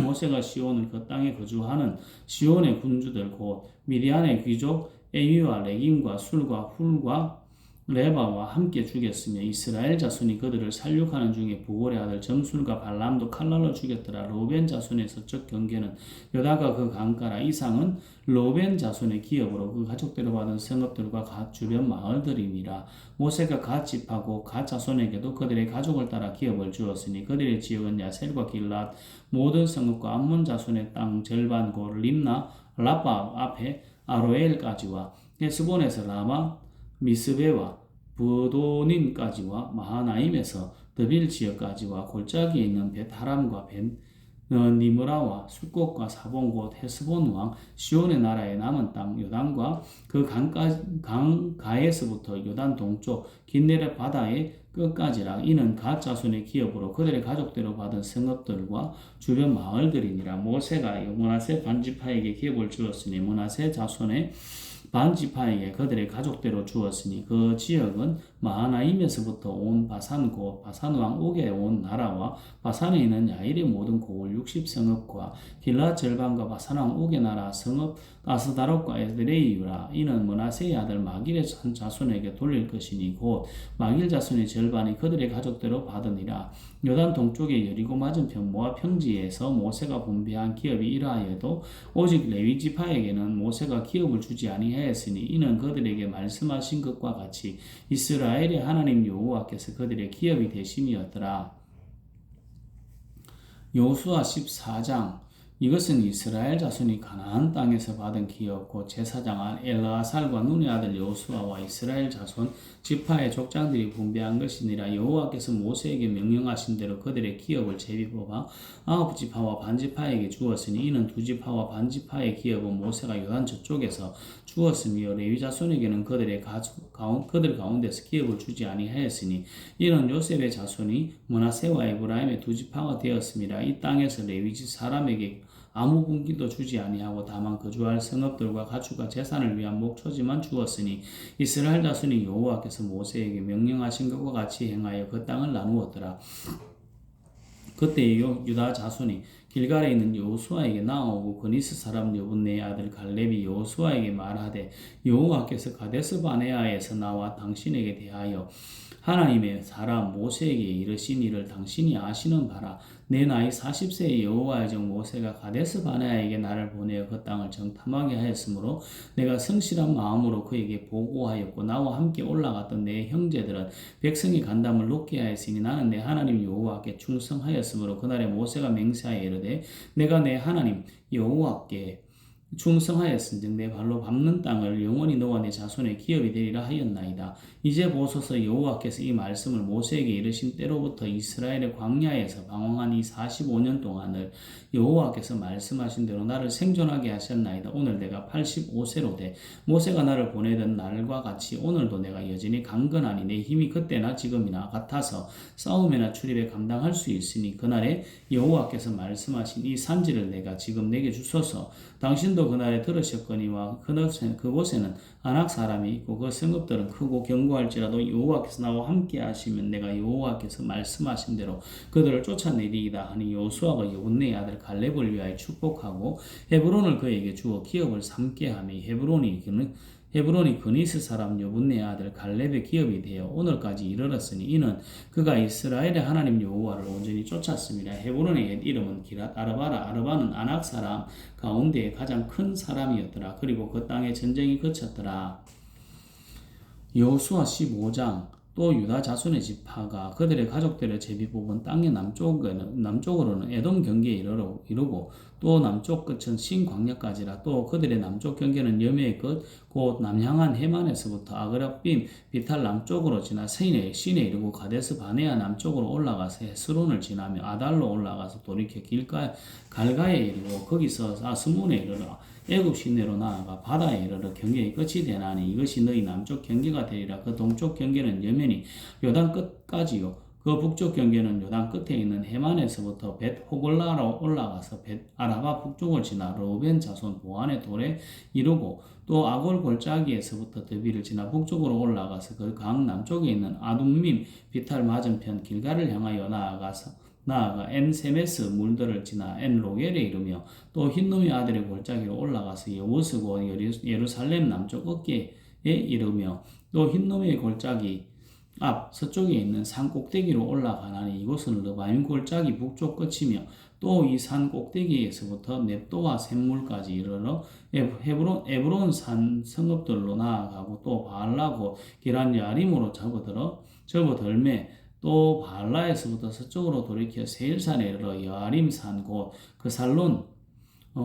모세가 시온을 그 땅에 거주하는 시온의 군주들 곧 미디안의 귀족 에위와 레김과 술과 훌과 레바와 함께 죽였으며 이스라엘 자손이 그들을 살육하는 중에 부골의 아들 점술과 발람도 칼날로 죽였더라. 로벤 자손의 서쪽 경계는 요다가 그 강가라. 이상은 로벤 자손의 기업으로 그 가족대로 받은 성읍들과 갓 주변 마을들이니라. 모세가 갓 집하고 갓 자손에게도 그들의 가족을 따라 기업을 주었으니 그들의 지역은 야셀과 길랏 모든 성읍과 암몬 자손의 땅 절반 곧 림나 라빠 앞에 아로엘까지와 헤스본에서 라마 미스베와 부도닌까지와 마하나임에서 드빌 지역까지와 골짜기에 있는 벳하람과 니므라와 숫곳과 사본 곧 헤스본 왕 시온의 나라의 남은 땅 요단과 그 강가에서부터 요단 동쪽 긴네렛 바다의 끝까지라. 이는 갓 자손의 기업으로 그들의 가족대로 받은 성읍들과 주변 마을들이니라. 모세가 므낫세 반지파에게 기업을 주었으니 므낫세 자손의 반지파에게 그들의 가족대로 주었으니 그 지역은 마하나임에서부터 온 바산 곧 바산 왕 옥의 온 나라와 바산에 있는 야일의 모든 고을 60성읍과 길라 절반과 바산 왕 옥의 나라 성읍 아스다롯과 에드레이유라. 이는 므낫세의 아들 마길의 자손에게 돌릴 것이니 곧 마길 자손의 절반이 그들의 가족대로 받으니라. 요단 동쪽의 여리고 맞은편 모압 평지에서 모세가 분배한 기업이 이러하여도 오직 레위 지파에게는 모세가 기업을 주지 아니하였으니 이는 그들에게 말씀하신 것과 같이 이스라엘의 하나님 여호와께서 그들의 기업이 되심이었더라. 여호수아 14장. 이것은 이스라엘 자손이 가나안 땅에서 받은 기업고 제사장 엘르아살과 눈의 아들 여호수아와 이스라엘 자손 지파의 족장들이 분배한 것이니라. 여호와께서 모세에게 명령하신 대로 그들의 기업을 제비 뽑아 9지파와 반지파에게 주었으니 이는 2지파와 반지파의 기업은 모세가 요단 저쪽에서 주었으며 레위 자손에게는 그들 가운데서 기업을 주지 아니하였으니 이는 요셉의 자손이 므낫세와 에브라임의 2지파가 되었습니다. 이 땅에서 레위지 사람에게 아무 분기도 주지 아니하고 다만 거주할 성읍들과 가축과 재산을 위한 목초지만 주었으니 이스라엘 자손이 여호와께서 모세에게 명령하신 것과 같이 행하여 그 땅을 나누었더라. 그때 유다 자손이 길갈에 있는 여호수아에게 나오고 그니스 사람 여분네의 아들 갈렙이 여호수아에게 말하되 여호와께서 가데스 바네아에서 나와 당신에게 대하여 하나님의 사람 모세에게 이르신 일을 당신이 아시는 바라. 내 나이 40세의 여호와의 종 모세가 가데스 바네아에게 나를 보내어 그 땅을 정탐하게 하였으므로 내가 성실한 마음으로 그에게 보고하였고 나와 함께 올라갔던 내 형제들은 백성의 간담을 높게 하였으니 나는 내 하나님 여호와께 충성하였으므로 그날에 모세가 맹세하여 이르되 내가 내 하나님 여호와께 충성하였은즉 내 발로 밟는 땅을 영원히 너와 내 자손의 기업이 되리라 하였나이다. 이제 보소서 여호와께서 이 말씀을 모세에게 이르신 때로부터 이스라엘의 광야에서 방황한 이 45년 동안을 여호와께서 말씀하신 대로 나를 생존하게 하셨나이다. 오늘 내가 85세로 돼 모세가 나를 보내던 날과 같이 오늘도 내가 여전히 강건하니 내 힘이 그때나 지금이나 같아서 싸움이나 출입에 감당할 수 있으니 그날에 여호와께서 말씀하신 이 산지를 내가 지금 내게 주소서. 당신도 그날에 들으셨거니와 그곳에는 아낙 사람이 있고 그 성읍들은 크고 견고할지라도 여호와께서 나와 함께 하시면 내가 여호와께서 말씀하신 대로 그들을 쫓아내리이다 하니 여호수아가 여분네의 아들 갈렙을 위하여 축복하고 헤브론을 그에게 주어 기업을 삼게 하며 헤브론이 그니스 사람 여분네의 아들 갈렙의 기업이 되어 오늘까지 이르렀으니 이는 그가 이스라엘의 하나님 여호와를 온전히 쫓았습니다. 헤브론의 옛 이름은 기랏 아르바라. 아르바는 아낙 사람 가운데 가장 큰 사람이었더라. 그리고 그 땅에 전쟁이 그쳤더라. 여호수아 15장. 또 유다 자손의 지파가 그들의 가족들의 제비 뽑은 땅의 남쪽으로는 에돔 경계에 이르고 또 남쪽 끝은 신 광야까지라. 또 그들의 남쪽 경계는 여매의 끝 곧 남향한 해만에서부터 아그라빔 비탈 남쪽으로 지나 신에 이르고 가데스 바네아 남쪽으로 올라가서 헤스론을 지나며 아달로 올라가서 돌이켜 갈가에 이르고 거기서 아스몬에 이르러 애굽 시내로 나아가 바다에 이르러 경계의 끝이 되나니 이것이 너희 남쪽 경계가 되리라. 그 동쪽 경계는 여면이 요단 끝까지요. 그 북쪽 경계는 요단 끝에 있는 해만에서부터 벳 호글라로 올라가서 벳 아라바 북쪽을 지나 르우벤 자손 보안의 돌에 이르고 또 아골 골짜기에서부터 드비를 지나 북쪽으로 올라가서 그 강 남쪽에 있는 아둠밈 비탈 맞은편 길가를 향하여 나아가 엔세메스 물들을 지나 엔로겔에 이르며 또 흰놈의 아들의 골짜기로 올라가서 여부스고 예루살렘 남쪽 어깨에 이르며 또 흰놈의 골짜기 앞 서쪽에 있는 산 꼭대기로 올라가나니 이곳은 르바임 골짜기 북쪽 끝이며 또 이 산 꼭대기에서부터 넵도와 샘물까지 이르러 에브론 산 성읍들로 나아가고 또 바알라고 기란 야림으로 접어들매 또 바알라에서부터 서쪽으로 돌이켜 세일산에 이르러 여아림산 곧 그 살론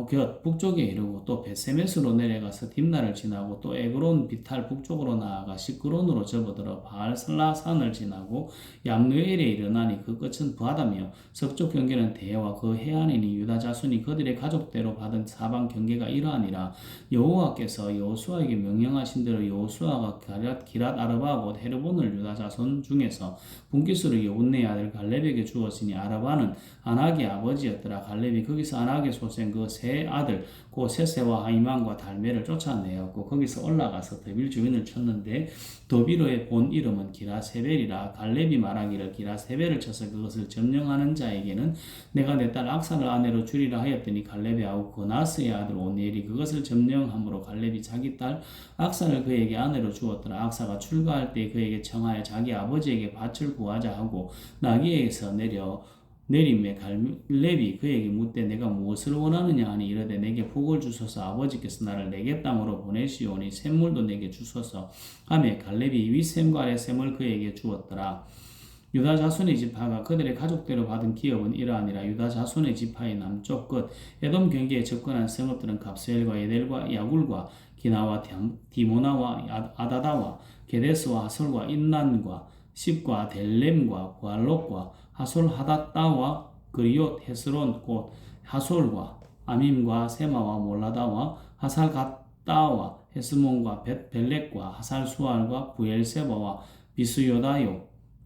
곁 북쪽에 이르고 또 베세메스로 내려가서 딥나를 지나고 또 에그론 비탈 북쪽으로 나아가 시크론으로 접어들어 바알살라산을 지나고 얌누엘에 이르나니 그 끝은 바다며 서쪽 경계는 대해와 그 해안이니 유다 자손이 그들의 가족대로 받은 사방 경계가 이러하니라. 여호와께서 여호수아에게 명령하신 대로 여호수아가 기랏 아르바 곧 헤르본을 유다 자손 중에서 분깃으로 여분네의 아들 갈렙에게 주었으니 아르바는 아낙의 아버지였더라. 갈렙이 거기서 아낙의 소생 그 세 아들 고 세세와 하이만과 달메를 쫓아내었고 거기서 올라가서 더빌 주인을 쳤는데 더빌의 본 이름은 기라세벨이라. 갈렙이 말하기를 기라세벨을 쳐서 그것을 점령하는 자에게는 내가 내 딸 악사를 아내로 주리라 하였더니 갈렙의 아우 고나스의 아들 오니엘이 그것을 점령함으로 갈렙이 자기 딸 악사를 그에게 아내로 주었더라. 악사가 출가할 때 그에게 청하여 자기 아버지에게 밭을 구하자 하고 나귀에서 내림에 갈렙이 그에게 묻되 내가 무엇을 원하느냐 하니 이르되 내게 복을 주소서. 아버지께서 나를 내게 땅으로 보내시오니 샘물도 내게 주소서 하며 갈렙이 윗샘과 아랫샘을 그에게 주었더라. 유다 자손의 지파가 그들의 가족대로 받은 기업은 이러하니라. 유다 자손의 지파의 남쪽 끝 에돔 경계에 접근한 성읍들은 갑세엘과 에델과 야굴과 기나와 디모나와 아다다와 게데스와 하솔과 인란과 십과 델렘과 부알롯과 하솔 하닷다와 그리옷 헤스론 곧 하솔과 아밈과 세마와 몰라다와 하살갓다와 헤스몬과 벳벨렉과 하살수알과 부엘세바와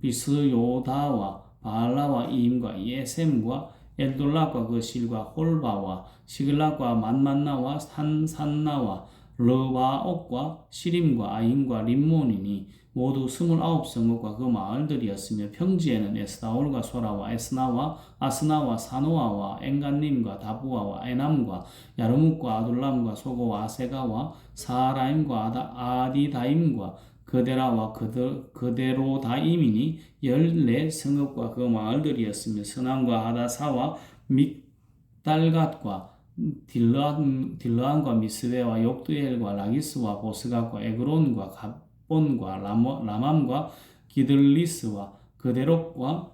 비스요다와 바알라와 이임과 예셈과 엘돌락과 그 실과 홀바와 시글락과 만만나와 산나와 르바옥과 시림과 아임과 림몬이니 모두 29성읍과 그 마을들이었으며 평지에는 에스다올과 소라와 에스나와 아스나와 사노아와 엔간님과 다부아와 에남과 야르묵과 아둘람과 소고와 아세가와 사라임과 아디다임과 그데라와 그데로다임이니 14성읍과 그 마을들이었으며 스난과 하다사와 믹달갓과 딜르안과 미스베와 욕두엘과 라기스와 보스갓과 에그론과 갑본과 라맘과 기들리스와 그데록과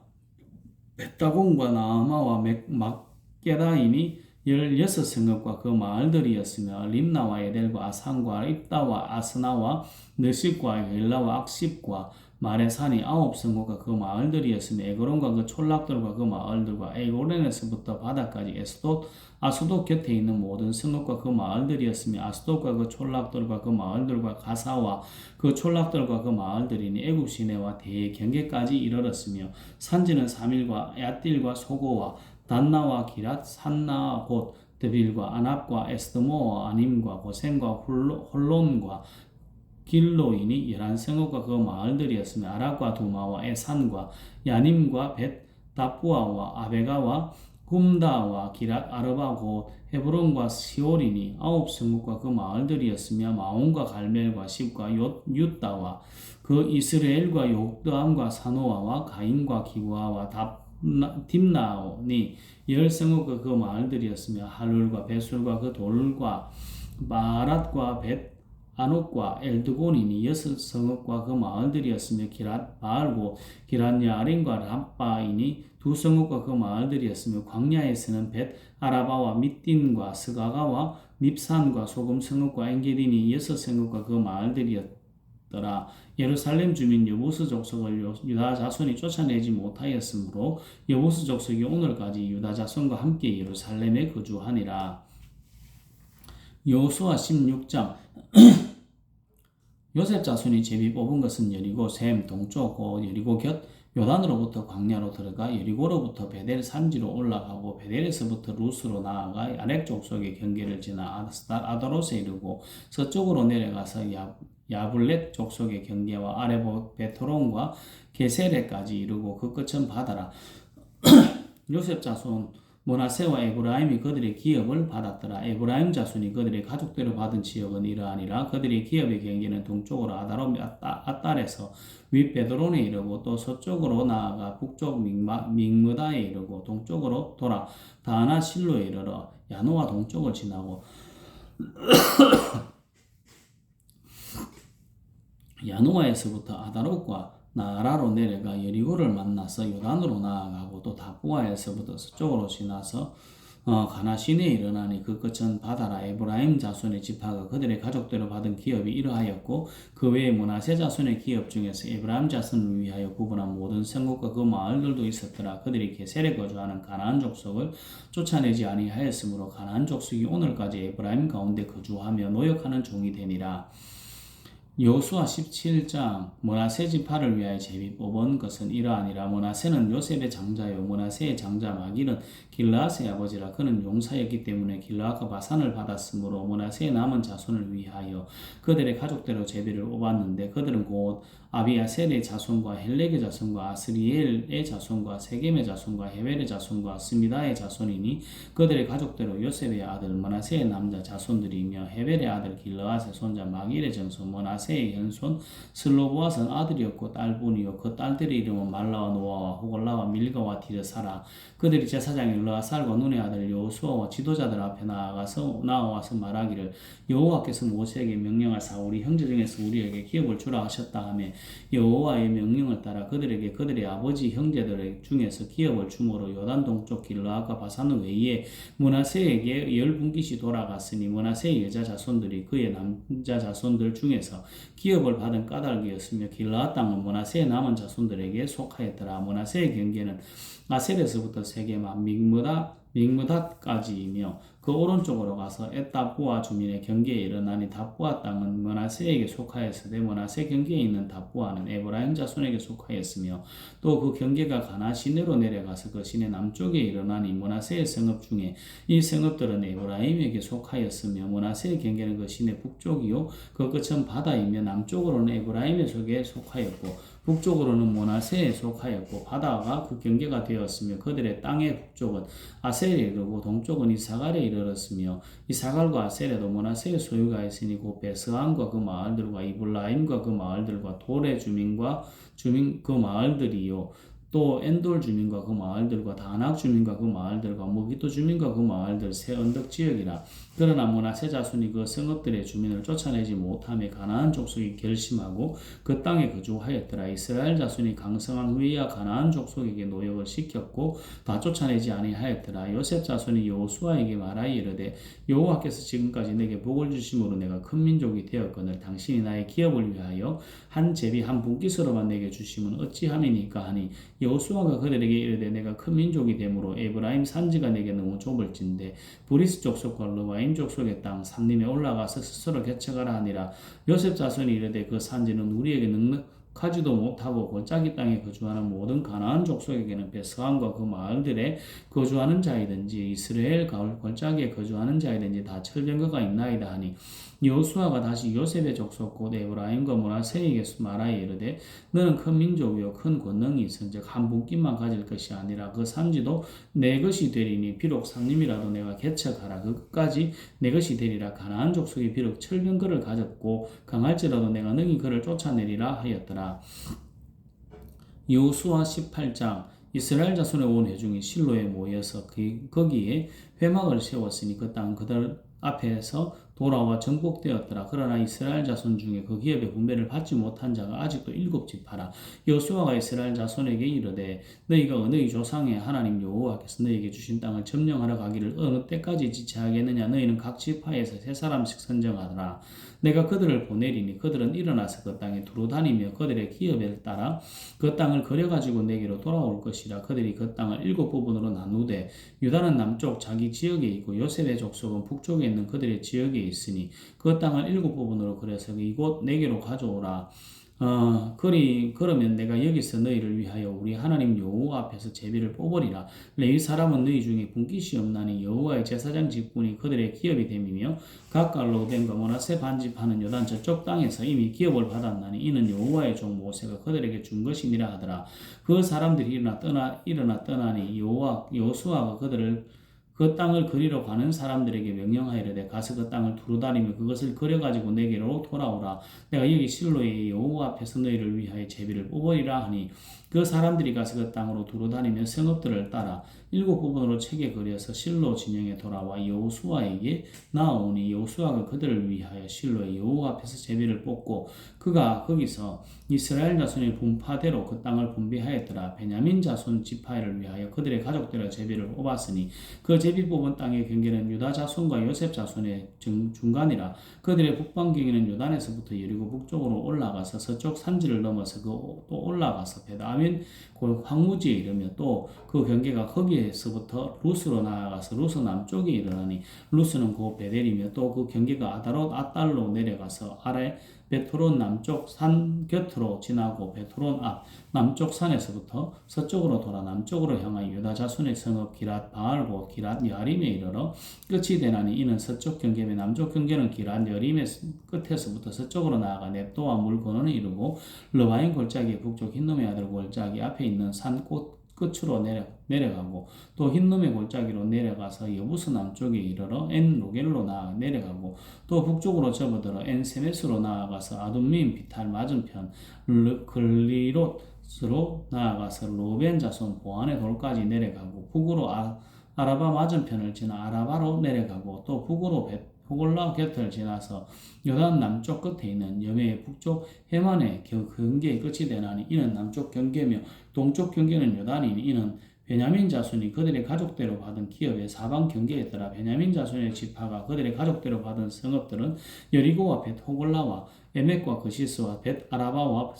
벳다곤과 나아마와 막게다이니 16성읍과 그 마을들이었으며 림나와 에델과 아산과 입다와 아스나와 느십과 헬라와 악십과 마레산이 9성읍과 그 마을들이었으며 에그론과 그 촌락들과 그 마을들과 에고렌에서부터 바다까지 아스돗 곁에 있는 모든 성읍과 그 마을들이었으며 아스돗과 그 촌락들과 그 마을들과 가사와 그 촌락들과 그 마을들이니 애굽 시내와 대의 경계까지 이르렀으며 산지는 사밀과 야딜과 소고와 단나와 기랏 산나 곧 드빌과 아납과 에스드모와 아님과 고센과 홀론과 길로인이 11성읍과 그 마을들이었으며 아락과 두마와 에산과 야님과 벳 다부아와 아베가와 훔다와 기랏 아르바 곧 헤브론과 시올이니 9성읍과 그 마을들이었으며 마온과 갈멜과 십과 윳다와 그 이스라엘과 욕드암과 사노아와 가인과 기부아와 딥나오니 10성읍과 그 마을들이었으며 할룰과 베술과 그 돌과 마랏과 벳 아녹과 엘드곤이니 6성읍과 그 마을들이었으며 기랏 바알고 기랏 야린과 람바이니 2성읍과 그 마을들이었으며 광야에서는 벳 아라바와 밑딘과 스가가와 밉산과 소금 성읍과 엔게딘이 6성읍과 그 마을들이었더라. 예루살렘 주민 여부스 족속을 유다 자손이 쫓아내지 못하였으므로 여부스 족속이 오늘까지 유다 자손과 함께 예루살렘에 거주하니라. 여호수아 16장 요셉 자손이 제비 뽑은 것은 여리고 셈 동쪽 곧 여리고 곁 요단으로부터 광야로 들어가 여리고로부터 베델 산지로 올라가고 베델에서부터 루스로 나아가 아렉 족속의 경계를 지나 아다롯에 이르고 서쪽으로 내려가서 야블렛 족속의 경계와 아레보 베토론과 게세레까지 이르고 그 끝은 바다라. 요셉 자손 므낫세와 에브라임이 그들의 기업을 받았더라. 에브라임 자손이 그들의 가족대로 받은 지역은 이러하니라. 그들의 기업의 경계는 동쪽으로 아다롯 아딸에서 윗베드론에 이르고 또 서쪽으로 나아가 북쪽 믹므다에 이르고 동쪽으로 돌아 다하나 실로에 이르러 야노와 동쪽을 지나고 야노아에서부터 아다롯과 나라로 내려가 여리고를 만나서 요단으로 나아가고 또 다부아에서부터 서쪽으로 지나서 가나신에 일어나니 그 끝은 바다라. 에브라임 자손의 지파가 그들의 가족대로 받은 기업이 이러하였고 그 외에 므낫세 자손의 기업 중에서 에브라임 자손을 위하여 구분한 모든 성읍과 그 마을들도 있었더라. 그들이 게셀에 거주하는 가나안 족속을 쫓아내지 아니하였으므로 가나안 족속이 오늘까지 에브라임 가운데 거주하며 노역하는 종이 되니라. 여호수아 17장 므낫세 지파를 위하여 제비 뽑은 것은 이러하니라. 므낫세는 요셉의 장자요 므낫세의 장자 마길은 길르앗의 아버지라. 그는 용사였기 때문에 길르앗과 바산을 받았으므로 므낫세의 남은 자손을 위하여 그들의 가족대로 제비를 뽑았는데 그들은 곧 아비아셀의 자손과 헬렉의 자손과 아스리엘의 자손과 세겜의 자손과 헤벨의 자손과 스미다의 자손이니 그들의 가족대로 요셉의 아들 므낫세의 남자 자손들이며 헤벨의 아들 길르앗의 손자 마길의 정손 므낫세 문하세의 현손 슬로보아스는 아들이었고 딸뿐이요 그 딸들의 이름은 말라와 노아와 호글라와 밀가와 디르사라. 그들이 제사장 엘르아살과 눈의 아들 여호수아와 지도자들 앞에 나와서 말하기를 여호와께서 모세에게 명령하사 우리 형제 중에서 우리에게 기업을 주라 하셨다 하며 여호와의 명령을 따라 그들에게 그들의 아버지 형제들 중에서 기업을 주므로 요단 동쪽 길르앗과 바산 외에 므낫세에게 10분깃이 돌아갔으니 므낫세의 여자 자손들이 그의 남자 자손들 중에서 기업을 받은 까닭이었으며 길르앗 땅은 므낫세의 남은 자손들에게 속하였더라. 므낫세의 경계는 아셀에서부터 세게만 믹므닷까지이며 그 오른쪽으로 가서 엣다부아 주민의 경계에 이르나니 다부아 땅은 므낫세에게 속하였으되 므낫세 경계에 있는 다부아는 에브라임 자손에게 속하였으며 또 그 경계가 가나 시내로 내려가서 그 시내 남쪽에 이르나니 므낫세의 성읍 중에 이 성읍들은 에브라임에게 속하였으며 므낫세의 경계는 그 시내 북쪽이요 그 끝은 바다이며 남쪽으로는 에브라임에 속하였고 북쪽으로는 므낫세에 속하였고 바다가 그 경계가 되었으며 그들의 땅의 북쪽은 아셀에 이르고 동쪽은 이사갈에 이르렀으며 이사갈과 아셀에도 므낫세의 소유가 있으니 곧 베스안과 그 마을들과 이블라임과 그 마을들과 돌의 주민 그 마을들이요 또 엔돌 주민과 그 마을들과 다낙 주민과 그 마을들과 무기도 주민과 그 마을들 새 언덕 지역이라. 그러나 므낫세 자손이 그 성읍들의 주민을 쫓아내지 못하며 가나안 족속이 결심하고 그 땅에 거주하였더라. 이스라엘 자손이 강성한 후에야 가나안 족속에게 노역을 시켰고 다 쫓아내지 아니하였더라. 요셉 자손이 여호수아에게 말하여 이르되 여호와께서 지금까지 내게 복을 주심으로 내가 큰 민족이 되었거늘 당신이 나의 기업을 위하여 한 제비 한 분깃으로만 내게 주심은 어찌함이니까 하니 여호수아가 그들에게 이르되 내가 큰 민족이 되므로 에브라임 산지가 내게 너무 좁을진데 브리스 족속과 르바임 족속의 땅 산림에 올라가서 스스로 개척하라 하니라. 요셉 자손이 이르되 그 산지는 우리에게 넉넉하지도 못하고 골짜기 땅에 거주하는 모든 가나안 족속에게는 베스안과 그 마을들에 거주하는 자이든지 이스라엘 가을 골짜기에 거주하는 자이든지 다 철병거가 있나이다 하니 여호수아가 다시 요셉의 족속 곧 에브라임과 므낫세에게 말하여 이르되 너는 큰 민족이요 큰 권능이 있은즉 한 분깃만 가질 것이 아니라 그 산지도 내 것이 되리니 비록 상림이라도 내가 개척하라 그 끝까지 내 것이 되리라. 가나안 족속이 비록 철병거를 가졌고 강할지라도 내가 능히 그를 쫓아내리라 하였더라. 여호수아 18장. 이스라엘 자손의 온 회중이 실로에 모여서 거기에 회막을 세웠으니 그 땅 그들 앞에서 돌아와 정복되었더라. 그러나 이스라엘 자손 중에 그 기업의 분배를 받지 못한 자가 아직도 7지파라. 여호수아가 이스라엘 자손에게 이르되 너희가 너희 조상의 하나님 여호와께서 너희에게 주신 땅을 점령하러 가기를 어느 때까지 지체하겠느냐. 너희는 각 지파에서 3사람씩 선정하더라. 내가 그들을 보내리니 그들은 일어나서 그 땅에 두루 다니며 그들의 기업에 따라 그 땅을 거려가지고 내게로 돌아올 것이라. 그들이 그 땅을 7부분으로 나누되 유다는 남쪽 자기 지역에 있고 요셉의 족속은 북쪽에 있는 그들의 지역에 있으니 그 땅을 7부분으로 그래서 이곳 내게로 가져오라. 그러면 내가 여기서 너희를 위하여 우리 하나님 여호와 앞에서 제비를 뽑으리라. 레위 사람은 너희 중에 분깃이 없나니 여호와의 제사장 직분이 그들의 기업이 됨이며 각각 로벤과 므낫세 반집하는 요단 저쪽 땅에서 이미 기업을 받았나니 이는 여호와의 종 모세가 그들에게 준 것이니라 하더라. 그 사람들이 일어나 떠나니 여호수아가 그 땅을 그리러 가는 사람들에게 명령하이르되 가서 그 땅을 두루다니며 그것을 그려가지고 내게로 돌아오라. 내가 여기 실로의 여호와 앞에서 너희를 위하여 제비를 뽑으리라 하니 그 사람들이 가서 그 땅으로 두루다니며 성읍들을 따라 7부분으로 채게 그려서 실로 진영에 돌아와 여호수아에게 나오니 여호수아가 그들을 위하여 실로의 여호와 앞에서 제비를 뽑고 그가 거기서 이스라엘 자손의 분파대로 그 땅을 분배하였더라. 베냐민 자손 지파를 위하여 그들의 가족들의 제비를 뽑았으니 그 제비 뽑은 땅의 경계는 유다 자손과 요셉 자손의 중간이라. 그들의 북방 경계는 요단에서부터 여리고 북쪽으로 올라가서 서쪽 산지를 넘어서 또 올라가서 베다민 황무지에 이르며 또 그 경계가 거기에서부터 루스로 나아가서 루스 남쪽에 이르나니 루스는 곧 베델이며 또 그 경계가 아다롯 아달로 내려가서 아래 베토론 남쪽 산 곁으로 지나고 베토론 앞 남쪽 산에서부터 서쪽으로 돌아 남쪽으로 향하여 유다 자손의 성읍 기랏 바알고 기랏 여림에 이르러 끝이 되나니 이는 서쪽 경계며 남쪽 경계는 기랏 여림의 끝에서부터 서쪽으로 나아가 넵도와 물 건너는 이르고 르바임 골짜기의 북쪽 흰놈의 아들 골짜기 앞에 있는 산 끝으로 내려가고 또 흰놈의 골짜기로 내려가서 여부스 남쪽에 이르러 엔 로겔로 내려가고 또 북쪽으로 접어들어 엔 세메스로 나아가서 아둠민 비탈 맞은편 글리롯으로 나아가서 로벤 자손 보안의 돌까지 내려가고 북으로 아라바 맞은편을 지나 아라바로 내려가고 또 북으로 호골라 곁을 지나서 요단 남쪽 끝에 있는 여매의 북쪽 해만의 경계의 끝이 되나니 이는 남쪽 경계며 동쪽 경계는 요단이니 이는 베냐민 자손이 그들의 가족대로 받은 기업의 사방 경계에 따라 베냐민 자손의 지파가 그들의 가족대로 받은 성읍들은 여리고와 벳 호골라와 에멕과 그시스와 벳 아라바와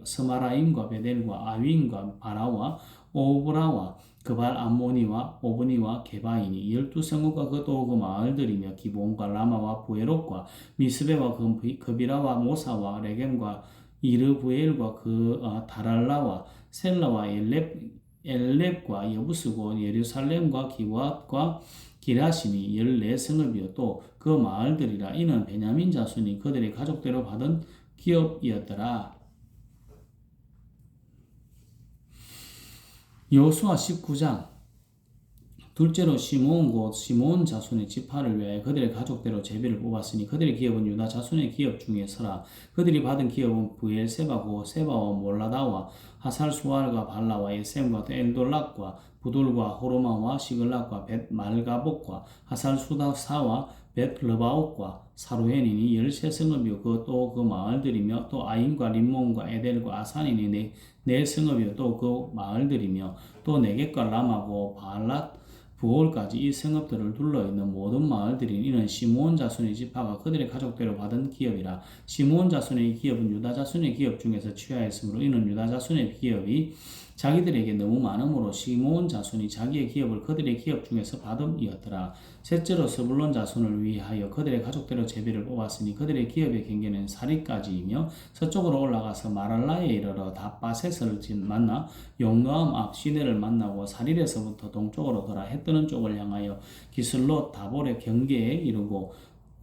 스마라임과 베델과 아윈과 바라와 오브라와 그발 암모니와 오브니와 게바이니 12성읍과 그 마을들이며 기본과 라마와 부에롯과 미스베와 그비라와 모사와 레겜과 이르부엘과 다랄라와 셀라와 엘렙과 여부스고 예루살렘과 기브앗과 기라시니 14성읍이요 또 그 마을들이라 이는 베냐민 자손이 그들의 가족대로 받은 기업이었더라. 여호수아 19장 둘째로 시므온 곧 시므온 자손의 지파를 위하여 그들의 가족대로 제비를 뽑았으니 그들의 기업은 유다 자손의 기업 중에 서라. 그들이 받은 기업은 부엘세바고 세바와 몰라다와 하살수알과 발라와 예셈과 엔돌락과 부돌과 호르마와 시글락과 벳 말가복과 하살수다사와 벳 르바옥과 사루헨이니 13성읍이요 또 그 마을들이며 또 아인과 림몬과 에델과 아산이니 네 성읍이요 또 그 마을들이며 또 네겝과 라마고 바알랏 부올까지 이 성읍들을 둘러있는 모든 마을들인 이는 시므온 자손의 지파가 그들의 가족대로 받은 기업이라. 시므온 자손의 기업은 유다 자손의 기업 중에서 취하였으므로 이는 유다 자손의 기업이 자기들에게 너무 많으므로 시므온 자손이 자기의 기업을 그들의 기업 중에서 받음이었더라. 셋째로 스불론 자손을 위하여 그들의 가족대로 제비를 뽑았으니 그들의 기업의 경계는 사리까지이며 서쪽으로 올라가서 마랄라에 이르러 다바셋을 만나 용노암 앞 시내를 만나고 사릴에서부터 동쪽으로 돌아 해 뜨는 쪽을 향하여 기슬롯 다볼의 경계에 이르고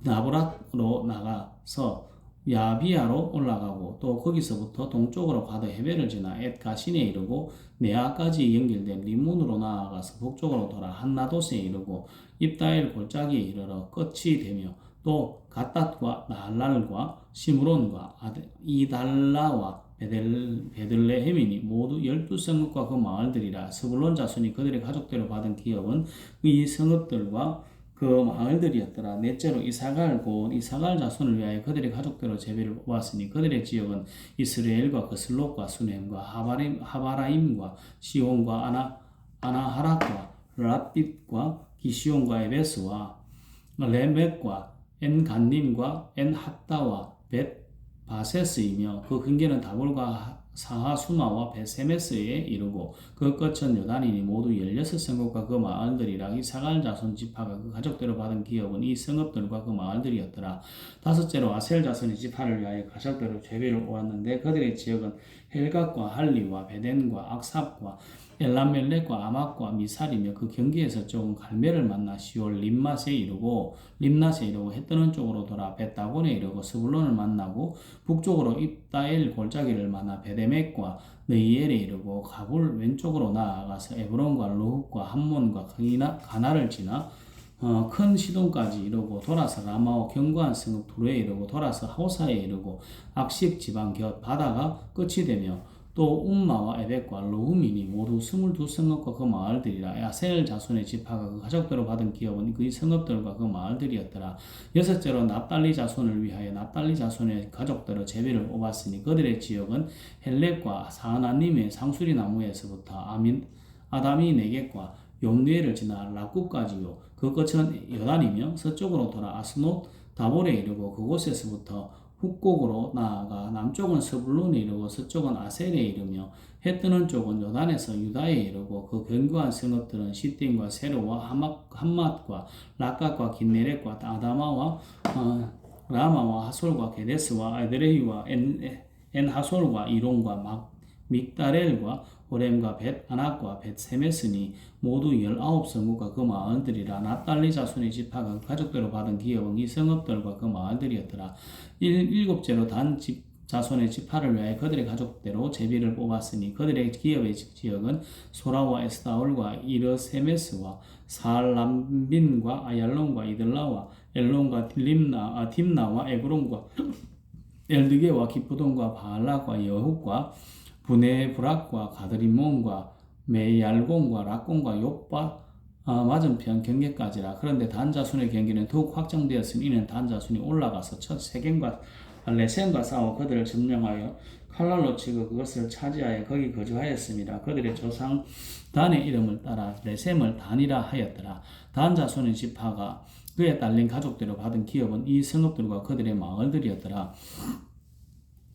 나브랏으로 나가서 야비아로 올라가고 또 거기서부터 동쪽으로 가도 헤벨을 지나 엣가신에 이르고 네아까지 연결된 리몬으로 나아가서 북쪽으로 돌아 한나돗에 이르고 입다엘 골짜기에 이르러 끝이 되며 또 갓닷과 나할랄과 시므론과 이달라와 베들레헴이니 모두 12성읍과 그 마을들이라. 스불론 자손이 그들의 가족대로 받은 기업은 이 성읍들과 그 마을들이었더라. 넷째로 이사갈 곧 이사갈 자손을 위하여 그들의 가족대로 제비를 뽑았으니 그들의 지역은 이스라엘과 그슬롯과 수넴과 하바라임과 시온과 아나하락과 랍빗과 기시온과 에베스와 레멕과 엔간님과 엔핫다와 벳 바세스이며 그 근계는 다볼과 사하수마와 베세메스에 이르고 그 끝은 요단이니 모두 16성읍과 그 마을들이라. 이사갈 자손 지파가 그 가족대로 받은 기업은 이 성읍들과 그 마을들이었더라. 다섯째로 아셀 자손의 지파를 위하여 가족대로 제비를 뽑았는데 그들의 지역은 헬갓과 할리와 베덴과 악삽과 엘람멜렉과 아막과 미살이며 그 경계에서 조금 갈멜을 만나 시올 림낫에 이르고 해 뜨는 쪽으로 돌아 벳다곤에 이르고 스불론을 만나고 북쪽으로 입다엘 골짜기를 만나 베데멕과 느이엘에 이르고 가불 왼쪽으로 나아가서 에브론과 루흑과 함몬과 가나를 지나 큰 시돈까지 이르고 돌아서 라마와 견고한 성읍 두레에 이르고 돌아서 호사에 이르고 악십 지방 곁 바다가 끝이 되며 또 움마와 에벡과 로후민이 모두 22성읍과 그 마을들이라. 야셀 자손의 지파가 그 가족대로 받은 기업은 그 성읍들과 그 마을들이었더라. 여섯째로 납달리 자손을 위하여 납달리 자손의 가족대로 제비를 뽑았으니 그들의 지역은 헬렙과 사하나님의 상수리 나무에서부터 아담이 네겝과 용리엘을 지나 락국까지요. 그 끝은 요단이며 서쪽으로 돌아 아스노 다볼에 이르고 그곳에서부터 북곡으로 나아가 남쪽은 스불론에 이르고 서쪽은 아셀에 이르며 해 뜨는 쪽은 요단에서 유다에 이르고 그 견고한 성읍들은 시팀과 세로와 함맛과 락갓과 긴네렛과 아다마와 라마와 하솔과 게데스와 에드레이와 엔하솔과 이론과 믹다렐과 호렘과 벳 아낙과 벳 세메스니 모두 19성읍과 그 마을들이라. 납달리 자손의 지파가 가족대로 받은 기업은 이 성읍들과 그 마을들이었더라. 일곱째로 단 자손의 지파를 위하여 그들의 가족대로 제비를 뽑았으니 그들의 기업의 지역은 소라와 에스다올과 이르세메스와 살람빈과 아얄론과 이들라와 엘론과 딥나와 에브론과 엘드게와 기프돈과 바알락과 여훗과 부네브락과 가드리몬과 메얄곤과 락곤과 욥과 맞은편 경계까지라. 그런데 단자손의 경계는 더욱 확장되었으니 이는 단자손이 올라가서 첫 세겜과 레셈과 싸워 그들을 점령하여 칼날로 치고 그것을 차지하여 거기 거주하였습니다. 그들의 조상 단의 이름을 따라 레셈을 단이라 하였더라. 단 자손의 지파가 그에 딸린 가족대로 받은 기업은 이 성읍들과 그들의 마을들이었더라.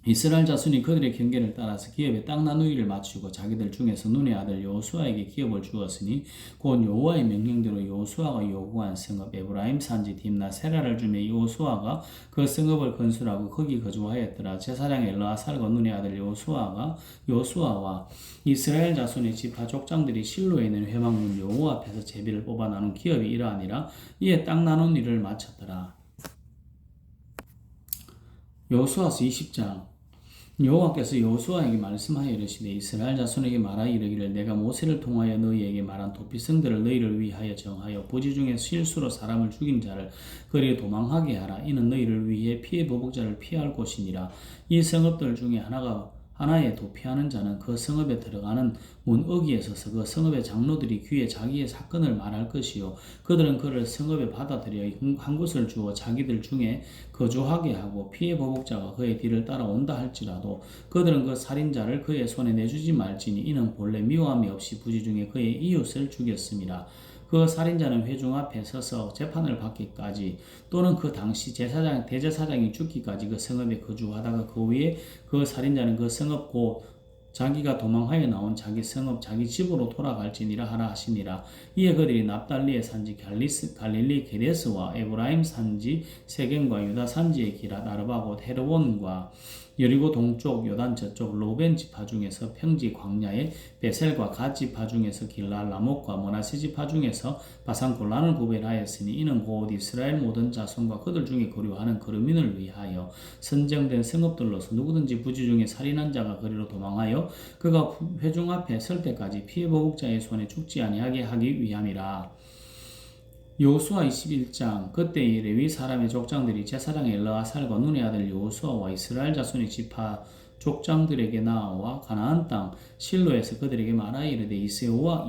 이스라엘 자손이 그들의 경계를 따라서 기업의 땅 나누기를 맞추고 자기들 중에서 눈의 아들 여호수아에게 기업을 주었으니 곧 여호와의 명령대로 여호수아가 요구한 성읍 에브라임 산지 딥나 세라를 주며 여호수아가 그 성읍을 건설하고 거기 거주하였더라. 제사장 엘르아살과 눈의 아들 여호수아와 이스라엘 자손의 지파 족장들이 실로에 있는 회막문 여호와 앞에서 제비를 뽑아 나눈 기업이 이러하니라. 이에 땅 나눈 일을 마쳤더라. 여호수아서 20장. 여호와께서 여호수아에게 말씀하여 이르시되 이스라엘 자손에게 말하여 이르기를 내가 모세를 통하여 너희에게 말한 도피성들을 너희를 위하여 정하여 부지 중에 실수로 사람을 죽인 자를 그리 도망하게 하라. 이는 너희를 위해 피해 보복자를 피할 곳이니라. 이 성읍들 중에 하나에 도피하는 자는 그 성읍에 들어가는 문 어귀에 서서 그 성읍의 장로들이 귀에 자기의 사건을 말할 것이요 그들은 그를 성읍에 받아들여 한 곳을 주어 자기들 중에 거주하게 하고 피해 보복자가 그의 뒤를 따라온다 할지라도 그들은 그 살인자를 그의 손에 내주지 말지니 이는 본래 미워함이 없이 부지 중에 그의 이웃을 죽였습니다. 그 살인자는 회중 앞에 서서 재판을 받기까지 또는 그 당시 대제사장이 죽기까지 그 성읍에 거주하다가 그 후에 그 살인자는 그 성읍 곧 자기가 도망하여 나온 자기 성읍 자기 집으로 돌아갈지니라 하라 하시니라. 이에 그들이 납달리의 산지 갈릴리 게데스와 에브라임 산지 세겜과 유다 산지의 기랏 아르바 곧 헤르본과 여리고 동쪽 요단 저쪽 로벤 지파 중에서 평지 광야의 베셀과 갓 지파 중에서 길랄 라목과 모나세 지파 중에서 바산 골란을 구별하였으니 이는 곧 이스라엘 모든 자손과 그들 중에 거류하는 거류민을 위하여 선정된 성읍들로서 누구든지 부지 중에 살인한 자가 그리로 도망하여 그가 회중 앞에 설 때까지 피해 보복자의 손에 죽지 아니하게 하기 위함이라. 여호수아 21장. 그때 레위 사람의 족장들이 제사장 엘르아살과 눈의 아들 여호수아와 이스라엘 자손의 지파 족장들에게 나와 가나안 땅 실로에서 그들에게 말하여 이르되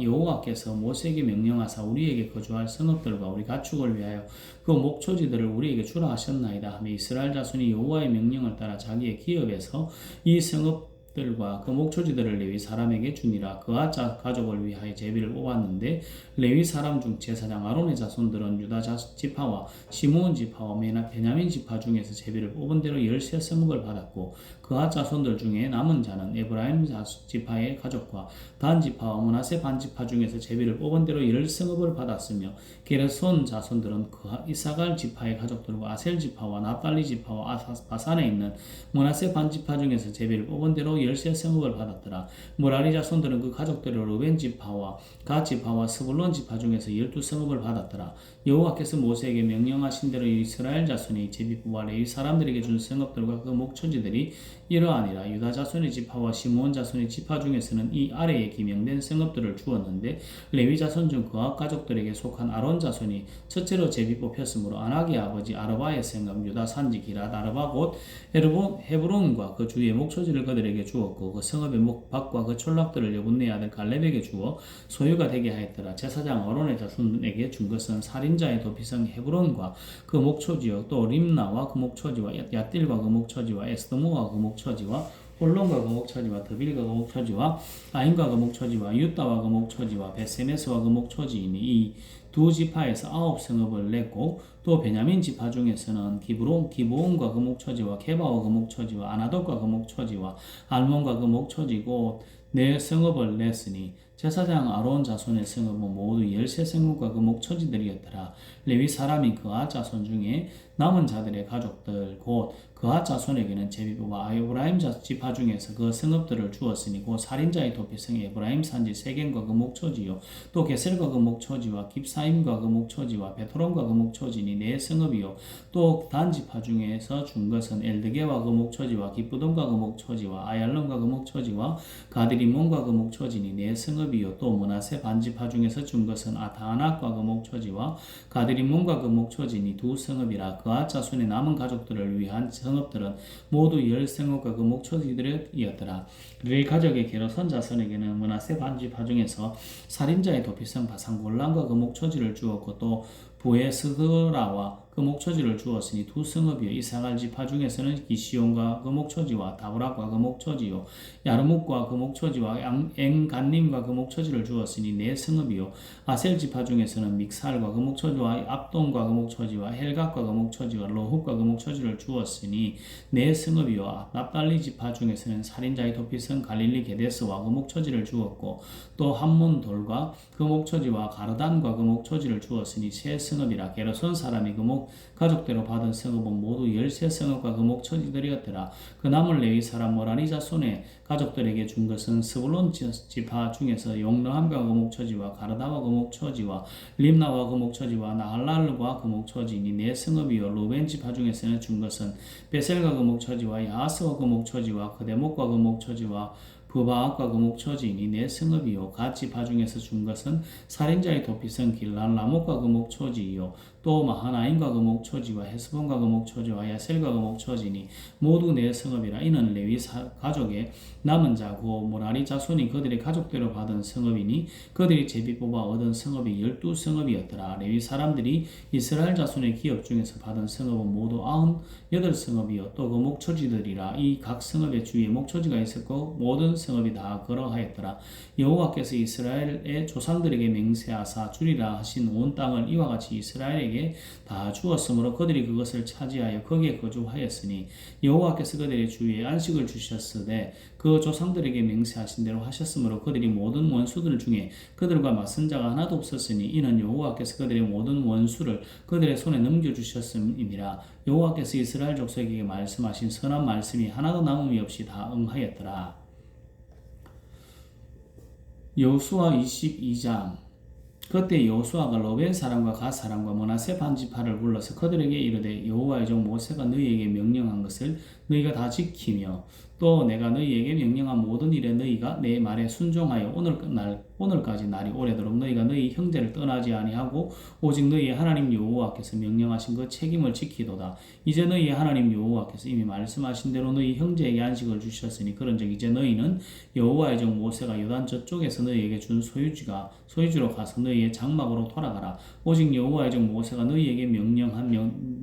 여호와께서 모세에게 명령하사 우리에게 거주할 성읍들과 우리 가축을 위하여 그 목초지들을 우리에게 주라 하셨나이다 하며 이스라엘 자손이 여호와의 명령을 따라 자기의 기업에서 이 성읍 들과 그 목초지들을 레위 사람에게 주니라. 그와 가족을 위하여 제비를 뽑았는데 레위 사람 중 제사장 아론의 자손들은 유다 지파와 시므온 지파와 베냐민 지파 중에서 제비를 뽑은 대로 13성읍을 받았고 그와 자손들 중에 남은 자는 에브라임 지파의 가족과 단 지파와 므낫세 반 지파 중에서 제비를 뽑은 대로 10성읍을 받았으며 게르손 자손들은 이사갈 지파의 가족들과 아셀 지파와 납달리 지파와 바산에 있는 므낫세 반 지파 중에서 제비를 뽑은 대로 13성읍을 받았더라. 무라리 자손들은 그 가족대로 루벤 지파와 갓 지파와 스불론 지파 중에서 12성읍을 받았더라. 여호와께서 모세에게 명령하신 대로 이스라엘 자손이 제비 뽑아 레위 사람들에게 준 성읍들과 그 목초지들이 이러하니라. 유다 자손의 지파와 시므온 자손의 지파 중에서는 이 아래에 기명된 성읍들을 주었는데 레위 자손 중 그와 가족들에게 속한 아론 자손이 첫째로 제비 뽑혔으므로 아낙의 아버지 아르바의 성읍 유다 산지 기랏 아르바 곧 헤브론과 그 주위의 목초지를 그들에게 주었고 그 성읍의 밭과 그 촌락들을 여분네 아들 갈렙에게 주어 소유가 되게 하였더라. 제사장 아론의 자손에게 준 것은 살인자의 도피성 헤브론과 그 목초지요 또 림나와 그 목초지와 얏딜과 그 목초지와 에스더모와 그 목초지와 홀론과 그 목초지와 더빌과 그 목초지와 아인과 그 목초지와 유다와 그 목초지와 베세메스와 그 목초지이니 이 두 지파에서 9성읍을 냈고 또 베냐민 지파 중에서는 기브온과 그 목초지와 게바와 그 목초지와 아나돗과 그 목초지와 알몬과 그 목초지고 4성읍을 냈으니 제사장 아론 자손의 성읍은 모두 13성읍과 그 목초지들이었더라. 레위 사람이 그아 자손 중에 남은 자들의 가족들 곧 그와 자손에게는 제비뽑아 에브라임 지파 중에서 그 성읍들을 주었으니 곧 살인자의 도피성이 에브라임 산지 세겜과 그 목초지요 또 게셀과 그 목초지와 깁사임과 그 목초지와 베토론과 그 목초지니 네 성읍이요 또 단 지파 중에서 준 것은 엘드게와 그 목초지와 기쁘돈과 그 목초지와 아얄론과 그 목초지와 가드리몬과 그 목초지니 네 성읍이요 또 므낫세 반지파 중에서 준 것은 아타하낙과 그 목초지와 가드리몬과 그 목초지니 두 성읍이라 그아 자손의 남은 가족들을 위한 성읍들은 모두 10성읍과 그 목초지들이었더라. 레위 가족의 게르손 자손에게는 므낫세 반지파 중에서 살인자의 도피성 바산골란과 그 목초지를 주었고 또 부에스드라와 그 목초지를 주었으니 두 성읍이요 이사갈 지파 중에서는 기시온과 그 목초지와 다브락과 그 목초지요 야르묵과 그 목초지와 엥간님과 그 목초지를 주었으니 네 성읍이요 아셀 지파 중에서는 믹살과 그 목초지와 압돈과 그 목초지와 헬각과 그 목초지와 로훗과 그 목초지를 주었으니 네 성읍이요 납달리 지파 중에서는 살인자의 도피성 갈릴리 게데스와 그 목초지를 주었고 또 함몬돌과 그 목초지와 가르단과 그 목초지를 주었으니 세 성읍이라 게르손 사람이 그 가족대로 받은 성읍은 모두 13성읍과 그 목초지들이었더라. 그 남은 레위 사람 모라리 자손의 가족들에게 준 것은 스불론 지파 중에서 용르함과 그 목초지와 가르다와 그 목초지와 림나와 그 목초지와 나할랄과 그 목초지니 네 성읍이요 루벤 지파 중에서는 준 것은 베셀과 그 목초지와 야하스와 그 목초지와 그데목과 그 목초지와 부바악과 그 목초지니 네 성읍이요 갓 지파 중에서 준 것은 살인자의 도피성 길란 라목과 그 목초지이요 또 마하나임과 그 목초지와 헤스본과 그 목초지와 야셀과 그 목초지니 모두 네 성읍이라 이는 레위 가족의 남은 자고 모라리 자손이 그들의 가족대로 받은 성읍이니 그들이 제비 뽑아 얻은 성읍이 12성읍이었더라. 레위 사람들이 이스라엘 자손의 기업 중에서 받은 성읍은 모두 98성읍이요 또 그 목초지들이라 이 각 성읍의 주위에 목초지가 있었고 모든 성읍이 다 그러하였더라. 여호와께서 이스라엘의 조상들에게 맹세하사 주리라 하신 온 땅을 이와 같이 이스라엘에게 다 주었으므로 그들이 그것을 차지하여 거기에 거주하였으니 여호와께서 그들의 주위에 안식을 주셨으되 그 조상들에게 맹세하신 대로 하셨으므로 그들이 모든 원수들 중에 그들과 맞선 자가 하나도 없었으니 이는 여호와께서 그들의 모든 원수를 그들의 손에 넘겨주셨음이니라. 여호와께서 이스라엘 족속에게 말씀하신 선한 말씀이 하나도 남음이 없이 다 응하였더라. 여호수아 22장 그때 여호수아가 로벤 사람과 갓 사람과 므낫세 반지파를 불러서 그들에게 이르되 여호와의 종 모세가 너희에게 명령한 것을 너희가 다 지키며 또 내가 너희에게 명령한 모든 일에 너희가 내 말에 순종하여 오늘까지 날이 오래도록 너희가 너희 형제를 떠나지 아니하고 오직 너희의 하나님 여호와께서 명령하신 그 책임을 지키도다. 이제 너희의 하나님 여호와께서 이미 말씀하신 대로 너희 형제에게 안식을 주셨으니 그런즉 이제 너희는 여호와의 종 모세가 요단 저쪽에서 너희에게 준 소유지로 가서 너희의 장막으로 돌아가라. 오직 여호와의 종 모세가 너희에게 명령한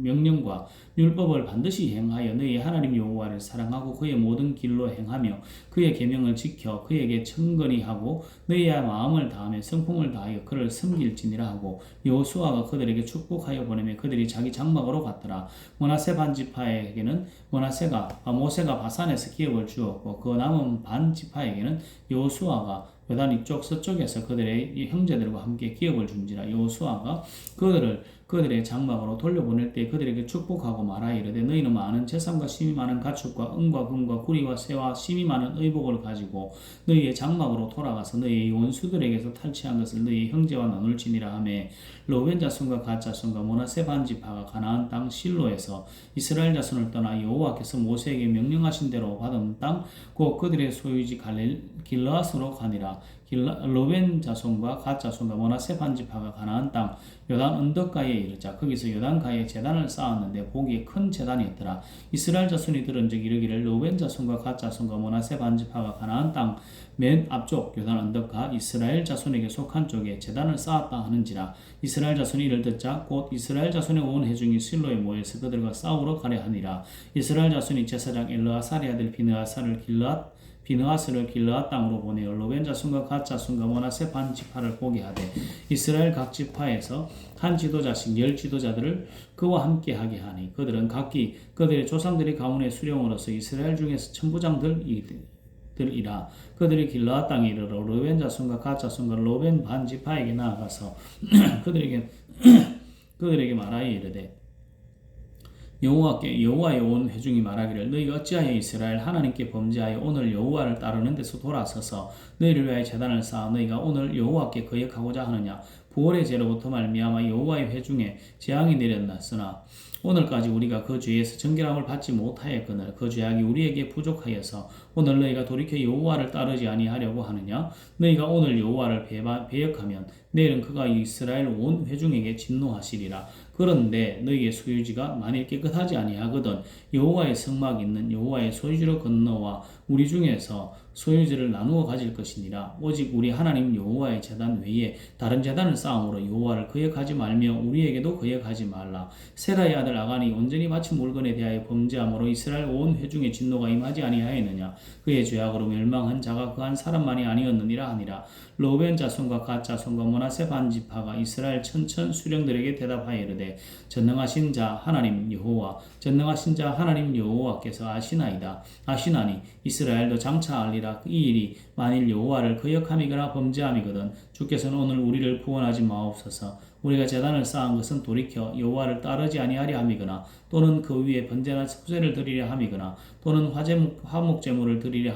명령과 율법을 반드시 행하여 너희 하나님 여호와를 사랑하고 그의 모든 길로 행하며 그의 계명을 지켜 그에게 청건히 하고 너희의 마음을 다하며 성품을 다하여 그를 섬길지니라 하고 여호수아가 그들에게 축복하여 보내며 그들이 자기 장막으로 갔더라. 므낫세 반지파에게는 모세가 바산에서 기업을 주었고 그 남은 반지파에게는 여호수아가 요단 이쪽 서쪽에서 그들의 형제들과 함께 기업을 준지라. 여호수아가 그들의 장막으로 돌려보낼 때 그들에게 축복하고 말하여 이르되 너희는 많은 재산과 심이 많은 가축과 은과 금과 구리와 새와 심이 많은 의복을 가지고 너희의 장막으로 돌아가서 너희의 원수들에게서 탈취한 것을 너희의 형제와 나눌지니라 하매 로벤 자손과 갓 자손과 므낫세 반지파가 가나안 땅 실로에서 이스라엘 자손을 떠나 여호와께서 모세에게 명령하신 대로 받은 땅 곧 그들의 소유지 길르앗으로 가니라. 로벤 자손과 갓 자손과 므낫세 반지파가 가나안 땅 요단 언덕가에 이르자 거기서 요단가에 제단을 쌓았는데 보기에 큰 제단이었더라. 이스라엘 자손이 들은즉 이르기를 로벤 자손과 갓 자손과 므낫세 반지파가 가나안 땅 맨 앞쪽 요단 언덕가 이스라엘 자손에게 속한 쪽에 제단을 쌓았다 하는지라. 이스라엘 자손이 이를 듣자 곧 이스라엘 자손의 온 회중이 실로에 모여서 그들과 싸우러 가려 하니라. 이스라엘 자손이 제사장 엘르아살의 아들 비느하스를 길르앗 땅으로 보내어 로벤 자손과 갓 자손과 므낫세 반지파를 보게 하되 이스라엘 각 지파에서 한 지도자씩 10 지도자들을 그와 함께 하게 하니 그들은 각기 그들의 조상들의 가문의 수령으로서 이스라엘 중에서 천부장들이라. 그들이 길르앗 땅에 이르러 로벤 자손과 갓 자손과 로벤 반지파에게 나아가서 그들에게 말하여 이르되 여호와의 온 회중이 말하기를 너희가 어찌하여 이스라엘 하나님께 범죄하여 오늘 여호와를 따르는 데서 돌아서서 너희를 위하여 제단을 쌓아 너희가 오늘 여호와께 거역하고자 하느냐. 부활의 죄로부터 말미암아 여호와의 회중에 재앙이 내렸나으나 오늘까지 우리가 그 죄에서 정결함을 받지 못하였거늘 그 죄악이 우리에게 부족하여서 오늘 너희가 돌이켜 여호와를 따르지 아니하려고 하느냐. 너희가 오늘 여호와를 배역하면 내일은 그가 이스라엘 온 회중에게 진노하시리라. 그런데 너희의 소유지가 만일 깨끗하지 아니하거든 여호와의 성막이 있는 여호와의 소유지로 건너와 우리 중에서 소유지를 나누어 가질 것이니라. 오직 우리 하나님 여호와의 제단 외에 다른 제단을 쌓음으로 여호와를 거역하지 말며 우리에게도 거역하지 말라. 세라의 아들 아간이 온전히 바친 물건에 대하여 범죄함으로 이스라엘 온 회중의 진노가 임하지 아니하였느냐. 그의 죄악으로 멸망한 자가 그 한 사람만이 아니었느니라 하니라. 로벤 자손과 갓 자손과 므낫세 반지파가 이스라엘 천천 수령들에게 대답하여 이르되 전능하신 자 하나님 여호와 전능하신 자 하나님 여호와께서 아시나니 이스라엘도 장차 알리라. 이 일이 만일 여호와를 거역함이거나 범죄함이거든 주께서는 오늘 우리를 구원하지 마옵소서. 우리가 제단을 쌓은 것은 돌이켜 여호와를 따르지 아니하려 함이거나 또는 그 위에 번제나 속죄를 드리려 함이거나 또는 화목 제물을 드리려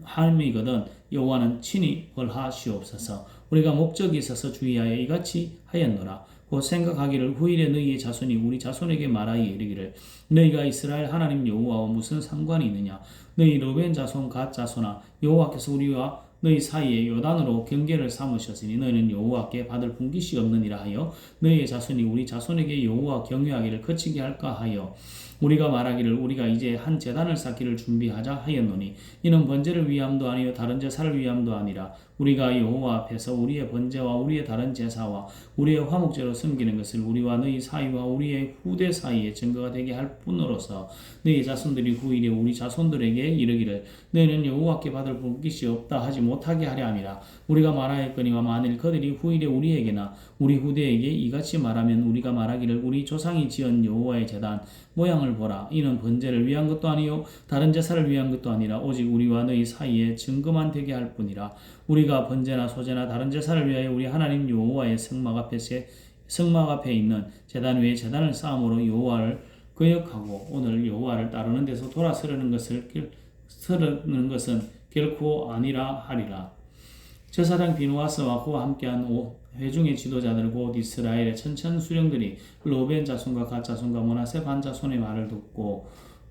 함이거든 여호와는 친히 벌하시옵소서. 우리가 목적이 있어서 주의하여 이같이 하였노라. 곧 생각하기를 후일에 너희의 자손이 우리 자손에게 말하여 이르기를 너희가 이스라엘 하나님 여호와와 무슨 상관이 있느냐. 너희 로벤 자손 갓 자손아 여호와께서 우리와 너희 사이에 요단으로 경계를 삼으셨으니 너희는 여호와께 받을 분깃이 없느니라 하여 너희의 자손이 우리 자손에게 여호와 경외하기를 그치게 할까 하여 우리가 말하기를 우리가 이제 한 제단을 쌓기를 준비하자 하였노니 이는 번제를 위함도 아니요 다른 제사를 위함도 아니라 우리가 여호와 앞에서 우리의 번제와 우리의 다른 제사와 우리의 화목제로 섬기는 것을 우리와 너희 사이와 우리의 후대 사이에 증거가 되게 할 뿐으로서 너희 자손들이 후일에 우리 자손들에게 이르기를 너희는 여호와께 받을 분깃이 없다 하지 못하게 하려 함이라. 우리가 말하였거니와 만일 그들이 후일에 우리에게나 우리 후대에게 이같이 말하면 우리가 말하기를 우리 조상이 지은 여호와의 제단 모양을 보라. 이는 번제를 위한 것도 아니요 다른 제사를 위한 것도 아니라 오직 우리와 너희 사이에 증거만 되게 할 뿐이라. 우리가 번제나 소제나 다른 제사를 위하여 우리 하나님 여호와의 성막 앞에 있는 제단 외에 제단을 쌓음으로 여호와를 거역하고 오늘 여호와를 따르는 데서 돌아서려는 것은 결코 아니라 하리라. 제사장 비누아스와 그와 함께한 회중의 지도자들 곧 이스라엘의 천천 수령들이 로벤 자손과 갓 자손과 므낫세 반 자손의 말을 듣고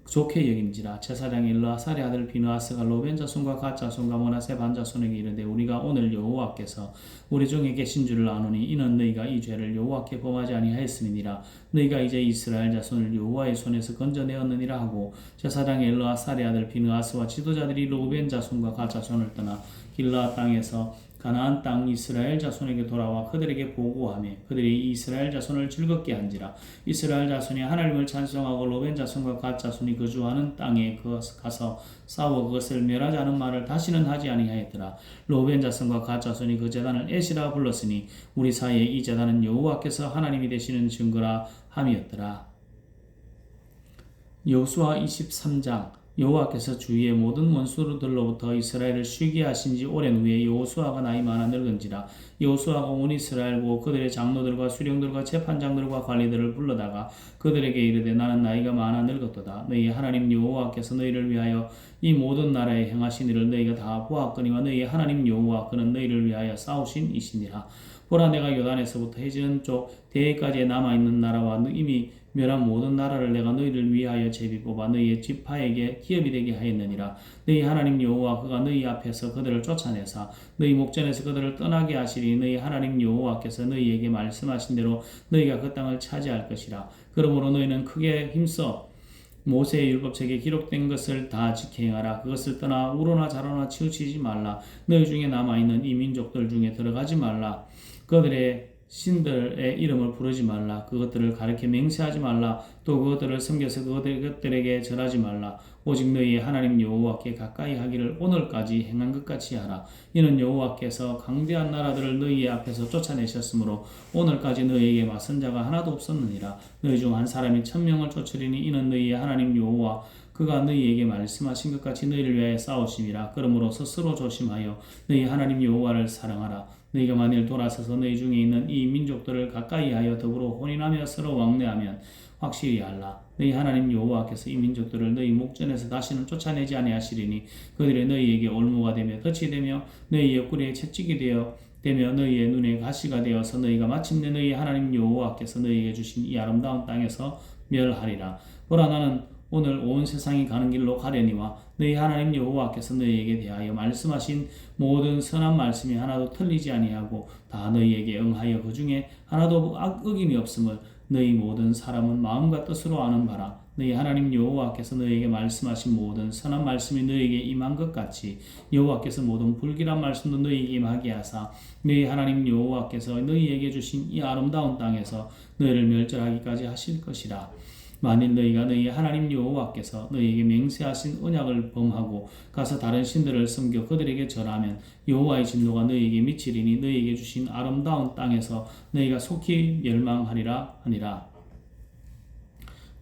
좋게 여김지라. 제사장 엘르아살의 아들 비누아스가 로벤 자손과 갓 자손과 므낫세 반 자손에게 이르되 우리가 오늘 여호와께서 우리 중에 계신 줄을 아노니 이는 너희가 이 죄를 여호와께 범하지 아니하였음이니라. 너희가 이제 이스라엘 자손을 여호와의 손에서 건져내었느니라 하고 제사장 엘르아살의 아들 비누아스와 지도자들이 로벤 자손과 갓 자손을 떠나 길르앗 땅에서 가나안 땅 이스라엘 자손에게 돌아와 그들에게 보고하며 그들이 이스라엘 자손을 즐겁게 한지라. 이스라엘 자손이 하나님을 찬송하고 로벤 자손과 갓 자손이 거주하는 땅에 가서 싸워 그것을 멸하지 않은 말을 다시는 하지 아니하였더라. 로벤 자손과 갓 자손이 그 제단을 에시라 불렀으니 우리 사이에 이 제단은 여호와께서 하나님이 되시는 증거라 함이었더라. 여호수아 23장. 여호와께서 주위의 모든 원수들로부터 이스라엘을 쉬게 하신 지 오랜 후에 여호수아가 나이 많아 늙은지라. 여호수아가 온 이스라엘 보고 그들의 장로들과 수령들과 재판장들과 관리들을 불러다가 그들에게 이르되 나는 나이가 많아 늙었도다. 너희 하나님 여호와께서 너희를 위하여 이 모든 나라에 행하신 일을 너희가 다 보았거니와 너희 하나님 여호와 그는 너희를 위하여 싸우신 이시니라. 보라 내가 요단에서부터 해지는 쪽 대해까지 남아있는 나라와 이미 멸한 모든 나라를 내가 너희를 위하여 제비 뽑아 너희의 지파에게 기업이 되게 하였느니라. 너희 하나님 여호와 그가 너희 앞에서 그들을 쫓아내사 너희 목전에서 그들을 떠나게 하시리. 너희 하나님 여호와께서 너희에게 말씀하신 대로 너희가 그 땅을 차지할 것이라. 그러므로 너희는 크게 힘써 모세의 율법책에 기록된 것을 다 지켜 행하라. 그것을 떠나 우로나 자로나 치우치지 말라. 너희 중에 남아있는 이 민족들 중에 들어가지 말라. 그들의 신들의 이름을 부르지 말라. 그것들을 가르쳐 맹세하지 말라. 또 그것들을 섬겨서 그것들에게 절하지 말라. 오직 너희의 하나님 여호와께 가까이 하기를 오늘까지 행한 것 같이 하라. 이는 여호와께서 강대한 나라들을 너희 앞에서 쫓아내셨으므로 오늘까지 너희에게 맞선 자가 하나도 없었느니라. 너희 중 한 사람이 1000명을 쫓으리니 이는 너희의 하나님 여호와 그가 너희에게 말씀하신 것 같이 너희를 위하여 싸우심이라. 그러므로 스스로 조심하여 너희 하나님 여호와를 사랑하라. 너희가 만일 돌아서서 너희 중에 있는 이 민족들을 가까이하여 더불어 혼인하며 서로 왕래하면 확실히 알라. 너희 하나님 여호와께서 이 민족들을 너희 목전에서 다시는 쫓아내지 아니하시리니 그들이 너희에게 올무가 되며 덫이 되며 너희 옆구리에 채찍이 되며 너희의 눈에 가시가 되어서 너희가 마침내 너희 하나님 여호와께서 너희에게 주신 이 아름다운 땅에서 멸하리라. 보라, 나는 오늘 온 세상이 가는 길로 가려니와 너희 하나님 여호와께서 너희에게 대하여 말씀하신 모든 선한 말씀이 하나도 틀리지 아니하고 다 너희에게 응하여 그 중에 하나도 어김이 없음을 너희 모든 사람은 마음과 뜻으로 아는 바라. 너희 하나님 여호와께서 너희에게 말씀하신 모든 선한 말씀이 너희에게 임한 것 같이 여호와께서 모든 불길한 말씀도 너희에게 임하게 하사 너희 하나님 여호와께서 너희에게 주신 이 아름다운 땅에서 너희를 멸절하기까지 하실 것이라. 만일 너희가 너희 하나님 여호와께서 너희에게 맹세하신 언약을 범하고 가서 다른 신들을 섬겨 그들에게 절하면 여호와의 진노가 너희에게 미치리니 너희에게 주신 아름다운 땅에서 너희가 속히 멸망하리라 하니라.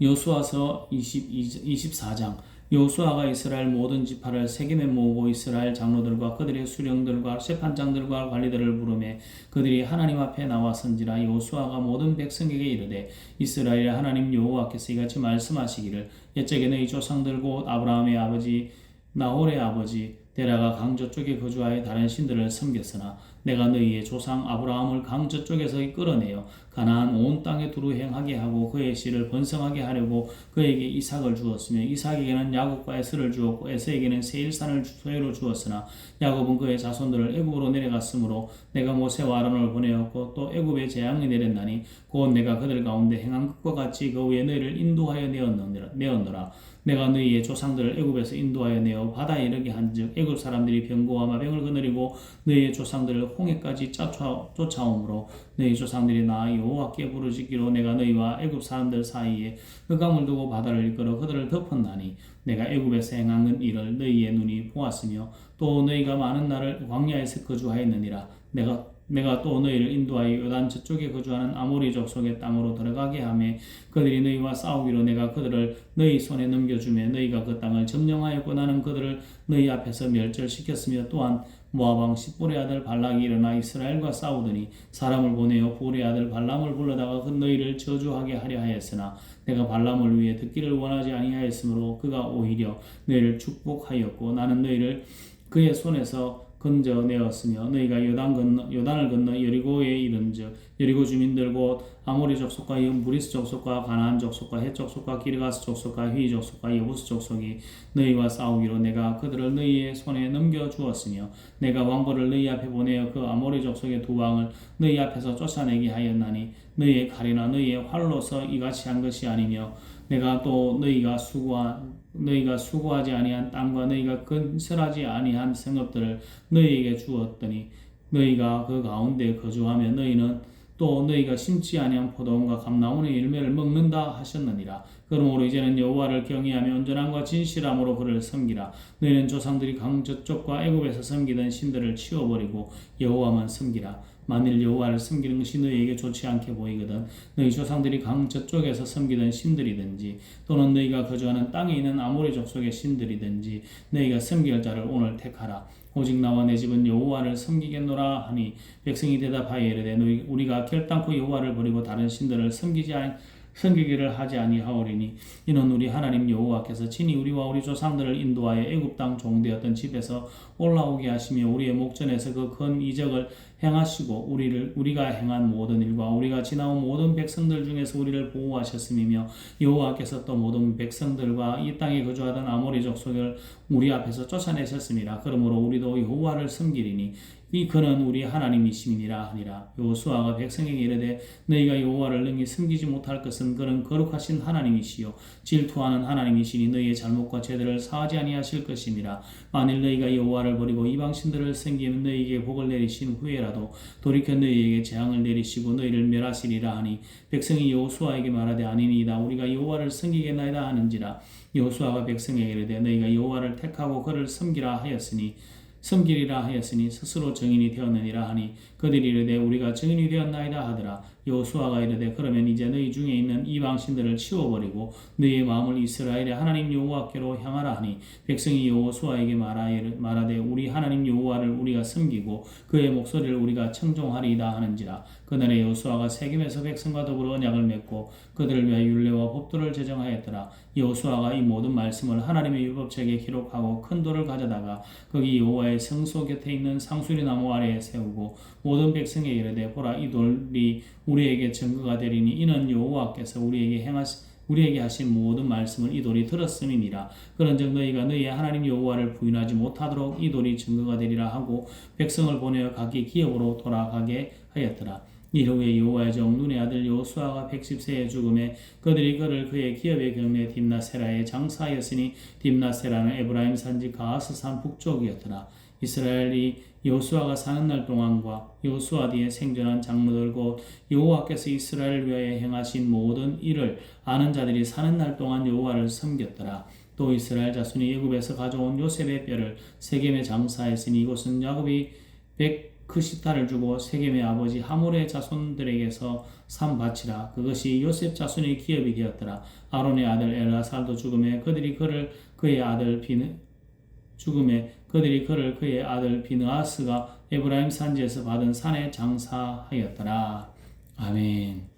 여호수아서 24장. 여호수아가 이스라엘 모든 지파를 세겜에 모으고 이스라엘 장로들과 그들의 수령들과 재판장들과 관리들을 부르매 그들이 하나님 앞에 나와 선지라. 여호수아가 모든 백성에게 이르되 이스라엘의 하나님 여호와께서 이같이 말씀하시기를 옛적에 너희 조상들 곧 아브라함의 아버지 나홀의 아버지 데라가 강 저쪽에 거주하여 다른 신들을 섬겼으나 내가 너희의 조상 아브라함을 강 저쪽에서 끌어내어 가나안 온 땅에 두루 행하게 하고 그의 씨를 번성하게 하려고 그에게 이삭을 주었으며 이삭에게는 야곱과 에서를 주었고 에서에게는 세일산을 소유로 주었으나 야곱은 그의 자손들을 애굽으로 내려갔으므로 내가 모세와 아론을 보내었고 또 애굽에 재앙이 내렸나니 곧 내가 그들 가운데 행한 것과 같이 그 위에 너희를 인도하여 내었노라. 내가 너희의 조상들을 애굽에서 인도하여 내어 바다에 이르게 한즉 애굽 사람들이 병거와 마병을 거느리고 너희의 조상들을 홍해까지 쫓아오므로 너희 조상들이 나 여호와께 부르짖기로 내가 너희와 애굽 사람들 사이에 흑암을 두고 바다를 이끌어 그들을 덮었나니 내가 애굽에서 행한 일을 너희의 눈이 보았으며 또 너희가 많은 날을 광야에서 거주하였느니라. 내가 또 너희를 인도하여 요단 저쪽에 거주하는 아모리 족속의 땅으로 들어가게 하며 그들이 너희와 싸우기로 내가 그들을 너희 손에 넘겨주며 너희가 그 땅을 점령하였고 나는 그들을 너희 앞에서 멸절시켰으며 또한 모압 왕 십볼의 아들 발락이 일어나 이스라엘과 싸우더니 사람을 보내어 볼의 아들 발람을 불러다가 그 너희를 저주하게 하려 하였으나 내가 발람을 위해 듣기를 원하지 아니하였으므로 그가 오히려 너희를 축복하였고 나는 너희를 그의 손에서 건져내었으며 너희가 요단을 건너 여리고에 이른즉 여리고 주민들 곧 아모리 족속과 무리스 족속과 가나안 족속과 헷 족속과 기르가스 족속과 휘 족속과 여부스 족속이 너희와 싸우기로 내가 그들을 너희의 손에 넘겨 주었으며 내가 왕벌을 너희 앞에 보내어 그 아모리 족속의 두 왕을 너희 앞에서 쫓아내게 하였나니 너희의 칼이나 너희의 활로서 이같이 한 것이 아니며 내가 또 너희가 수고하지 아니한 땅과 너희가 건설하지 아니한 성읍들을 너희에게 주었더니 너희가 그 가운데 거주하며 너희는 또 너희가 심지 아니한 포도원과 감나원의 열매를 먹는다 하셨느니라. 그러므로 이제는 여호와를 경외하며 온전함과 진실함으로 그를 섬기라. 너희는 조상들이 강 저쪽과 애굽에서 섬기던 신들을 치워버리고 여호와만 섬기라. 만일 여호와를 섬기는 것이 너희에게 좋지 않게 보이거든 너희 조상들이 강 저쪽에서 섬기던 신들이든지 또는 너희가 거주하는 땅에 있는 아모리 족속의 신들이든지 너희가 섬길 자를 오늘 택하라. 오직 나와 내 집은 여호와를 섬기겠노라 하니 백성이 대답하여 이르되 우리가 결단코 여호와를 버리고 다른 신들을 섬기기를 하지 아니하오리니 이는 우리 하나님 여호와께서 친히 우리와 우리 조상들을 인도하여 애굽 땅 종되었던 집에서 올라오게 하시며 우리의 목전에서 그 큰 이적을 행하시고 우리가 행한 모든 일과 우리가 지나온 모든 백성들 중에서 우리를 보호하셨음이며 여호와께서 또 모든 백성들과 이 땅에 거주하던 아모리 족속을 우리 앞에서 쫓아내셨습니다. 그러므로 우리도 여호와를 섬기리니 그는 우리 하나님이심이니라 하니라. 여호수아가 백성에게 이르되 너희가 여호와를 능히 섬기지 못할 것은 그는 거룩하신 하나님이시요 질투하는 하나님이시니 너희의 잘못과 죄들을 사하지 아니하실 것이니라. 만일 너희가 여호와를 버리고 이방 신들을 섬기면 너희에게 복을 내리신 후에라도 돌이켜 너희에게 재앙을 내리시고 너희를 멸하시리라 하니 백성이 여호수아에게 말하되 아니니이다 우리가 여호와를 섬기겠나이다 하는지라. 여호수아가 백성에게 이르되 너희가 여호와를 택하고 그를 섬기리라 하였으니 스스로 정인이 되었느니라 하니 그들이 이르되 우리가 증인이 되었나이다 하더라. 여호수아가 이르되 그러면 이제 너희 중에 있는 이방 신들을 치워버리고 너희의 마음을 이스라엘의 하나님 여호와께로 향하라 하니 백성이 여호수아에게 말하되 우리 하나님 여호와를 우리가 섬기고 그의 목소리를 우리가 청종하리이다 하는지라. 그날에 여호수아가 세겜에서 백성과 더불어 언약을 맺고 그들을 위하여 율례와 법도를 제정하였더라. 여호수아가 이 모든 말씀을 하나님의 율법책에 기록하고 큰 돌을 가져다가 거기 여호와의 성소 곁에 있는 상수리 나무 아래에 세우고 모든 백성에 이르되 보라 이 돌이 우리에게 증거가 되리니 이는 여호와께서 우리에게 하신 모든 말씀을 이 돌이 들었음이니라. 그런즉 너희가 너희의 하나님 여호와를 부인하지 못하도록 이 돌이 증거가 되리라 하고 백성을 보내어 각기 기업으로 돌아가게 하였더라. 이후에 여호와의 종 눈의 아들 여호수아가 110세에 죽음에 그들이 그를 그의 기업의 경내 딥나세라에 장사하였으니 딥나세라는 에브라임 산지 가하스 산 북쪽이었더라. 이스라엘이 여호수아가 사는 날 동안과 여호수아 뒤에 생존한 장로들 곧 여호와께서 이스라엘을 위하여 행하신 모든 일을 아는 자들이 사는 날 동안 여호와를 섬겼더라. 또 이스라엘 자손이 애굽에서 가져온 요셉의 뼈를 세겜에 장사했으니 이곳은 야곱이 크시타를 주고 세겜의 아버지 하몰의 자손들에게서 산 밭이라. 그것이 요셉 자손의 기업이 되었더라. 아론의 아들 엘라살도 죽음에 그들이 그를 그의 아들 비느하스가 에브라임 산지에서 받은 산에 장사하였더라. 아멘.